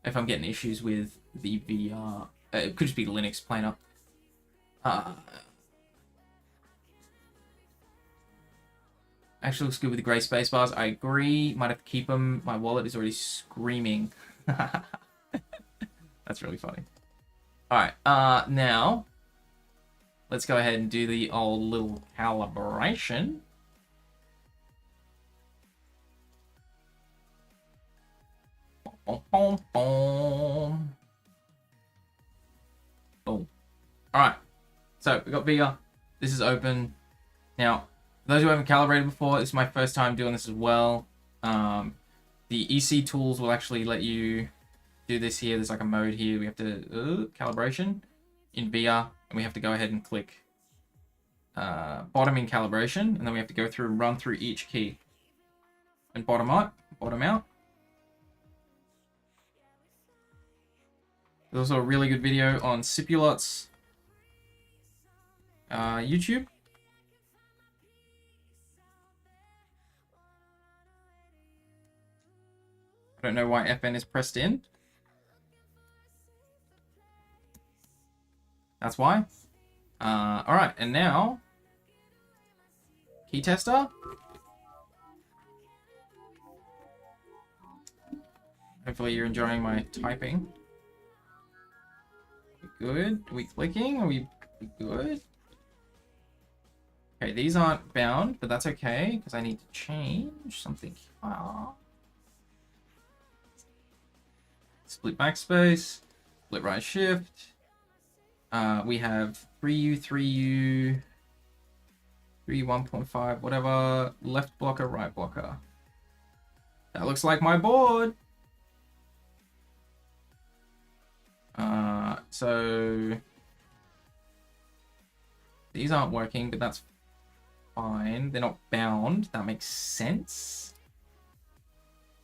if I'm getting issues with the VR. It could just be Linux playing up. Actually looks good with the grey space bars. I agree. Might have to keep them. My wallet is already screaming. That's really funny. All right. Now let's go ahead and do the old little calibration. Boom, boom, boom. Boom. All right. So we got VIA. This is open. Now, for those who haven't calibrated before, this is my first time doing this as well. The EC tools will actually let you do this here. There's like a mode here. We have to calibration in VIA, and we have to go ahead and click bottom in calibration, and then we have to go through and run through each key and bottom up, bottom out. There's also a really good video on Sipulot's YouTube. I don't know why FN is pressed in. That's why. Alright, and now key tester. Hopefully you're enjoying my typing. We good? Are we clicking? Are we good? Okay, these aren't bound, but that's okay, because I need to change something here. Split backspace, split right shift. We have 3U, 3U, 3 1.5, whatever. Left blocker, right blocker. That looks like my board. So these aren't working, but that's fine. They're not bound. That makes sense.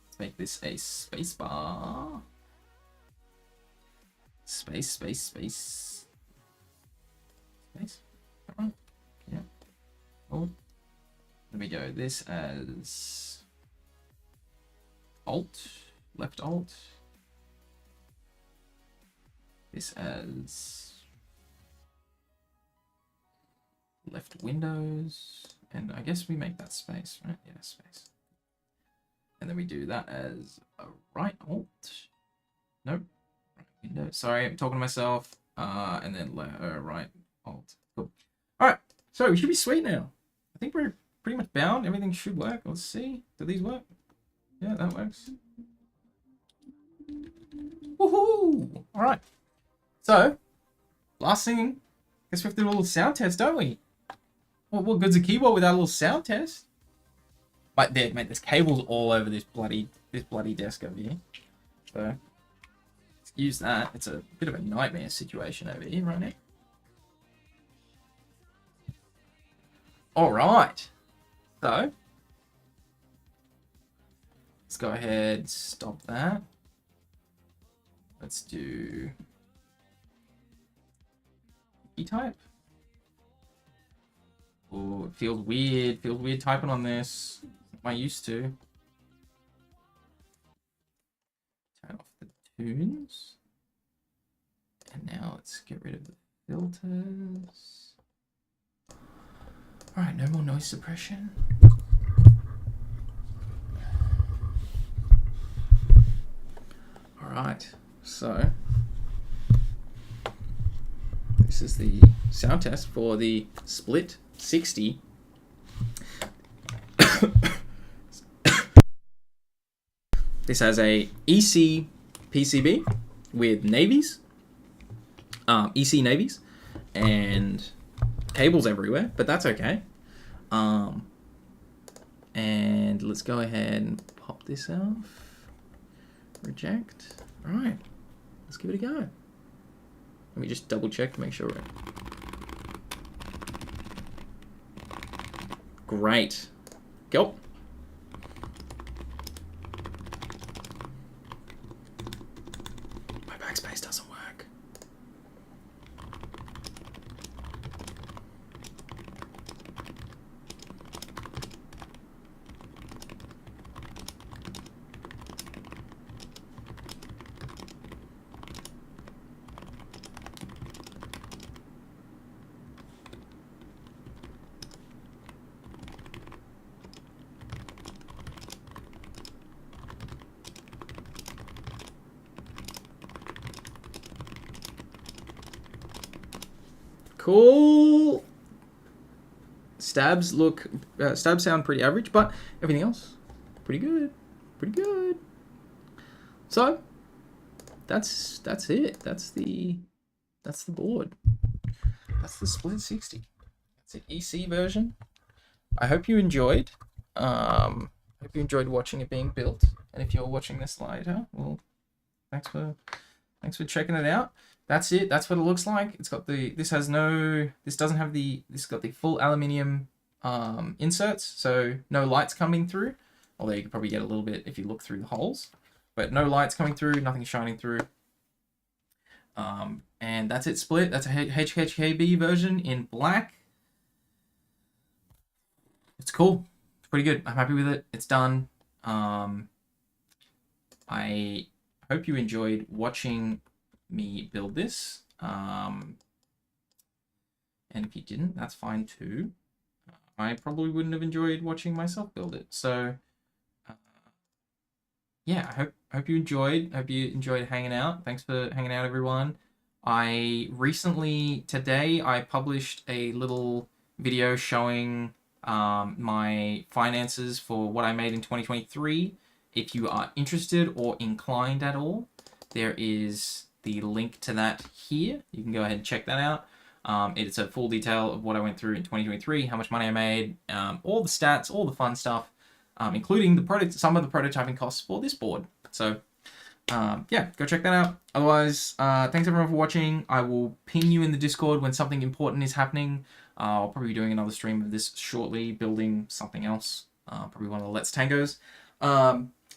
Let's make this a space bar. Space, space, space. Space? Right. Yeah. Oh. Let me go this as Alt, left Alt. This as left Windows. And I guess we make that space, right? Yeah, space. And then we do that as a right Alt. Nope. Right Window. Sorry, I'm talking to myself. And then right Alt. Cool. Alright, so we should be sweet now. I think we're pretty much bound. Everything should work. Let's see. Do these work? Yeah, that works. Woohoo! Alright. So, last thing, I guess we have to do a little sound test, don't we? Well, what good's a keyboard without a little sound test? But there, mate, there's cables all over this bloody desk over here. So, excuse that. It's a bit of a nightmare situation over here right now. Alright. So, let's go ahead, stop that. Let's do type. Oh, it feels weird. Feels weird typing on this. Am I used to? Turn off the tunes. And now let's get rid of the filters. Alright, no more noise suppression. Alright, so this is the sound test for the Split60. This has a EC PCB with navies, EC navies, and cables everywhere, but that's okay. And let's go ahead and pop this off. Reject. All right, let's give it a go. Let me just double check to make sure we're... Great. Go. My backspace doesn't work. Cool. Stabs sound pretty average, but everything else pretty good. Pretty good. So that's it. That's the board. That's the Split60. It's an EC version. I hope you enjoyed. Hope you enjoyed watching it being built. And if you're watching this later, well, thanks for checking it out. That's it. That's what it looks like. It's got the, this got the full aluminium inserts, so no lights coming through. Although you can probably get a little bit if you look through the holes, but no lights coming through, nothing shining through. And that's it, Split. That's a HKB version in black. It's cool. It's pretty good. I'm happy with it. It's done. I I hope you enjoyed watching me build this. And if you didn't, that's fine too. I probably wouldn't have enjoyed watching myself build it. So, uh, yeah, I hope you enjoyed. Hope you enjoyed hanging out. Thanks for hanging out, everyone. I recently today I published a little video showing my finances for what I made in 2023. If you are interested or inclined at all, there is the link to that here. You can go ahead and check that out. It's a full detail of what I went through in 2023, how much money I made, all the stats, all the fun stuff, including some of the prototyping costs for this board. So, yeah, go check that out. Otherwise, thanks everyone for watching. I will ping you in the Discord when something important is happening. I'll probably be doing another stream of this shortly, building something else. Probably one of the Let's Tangos.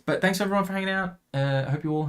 But thanks everyone for hanging out. I hope you all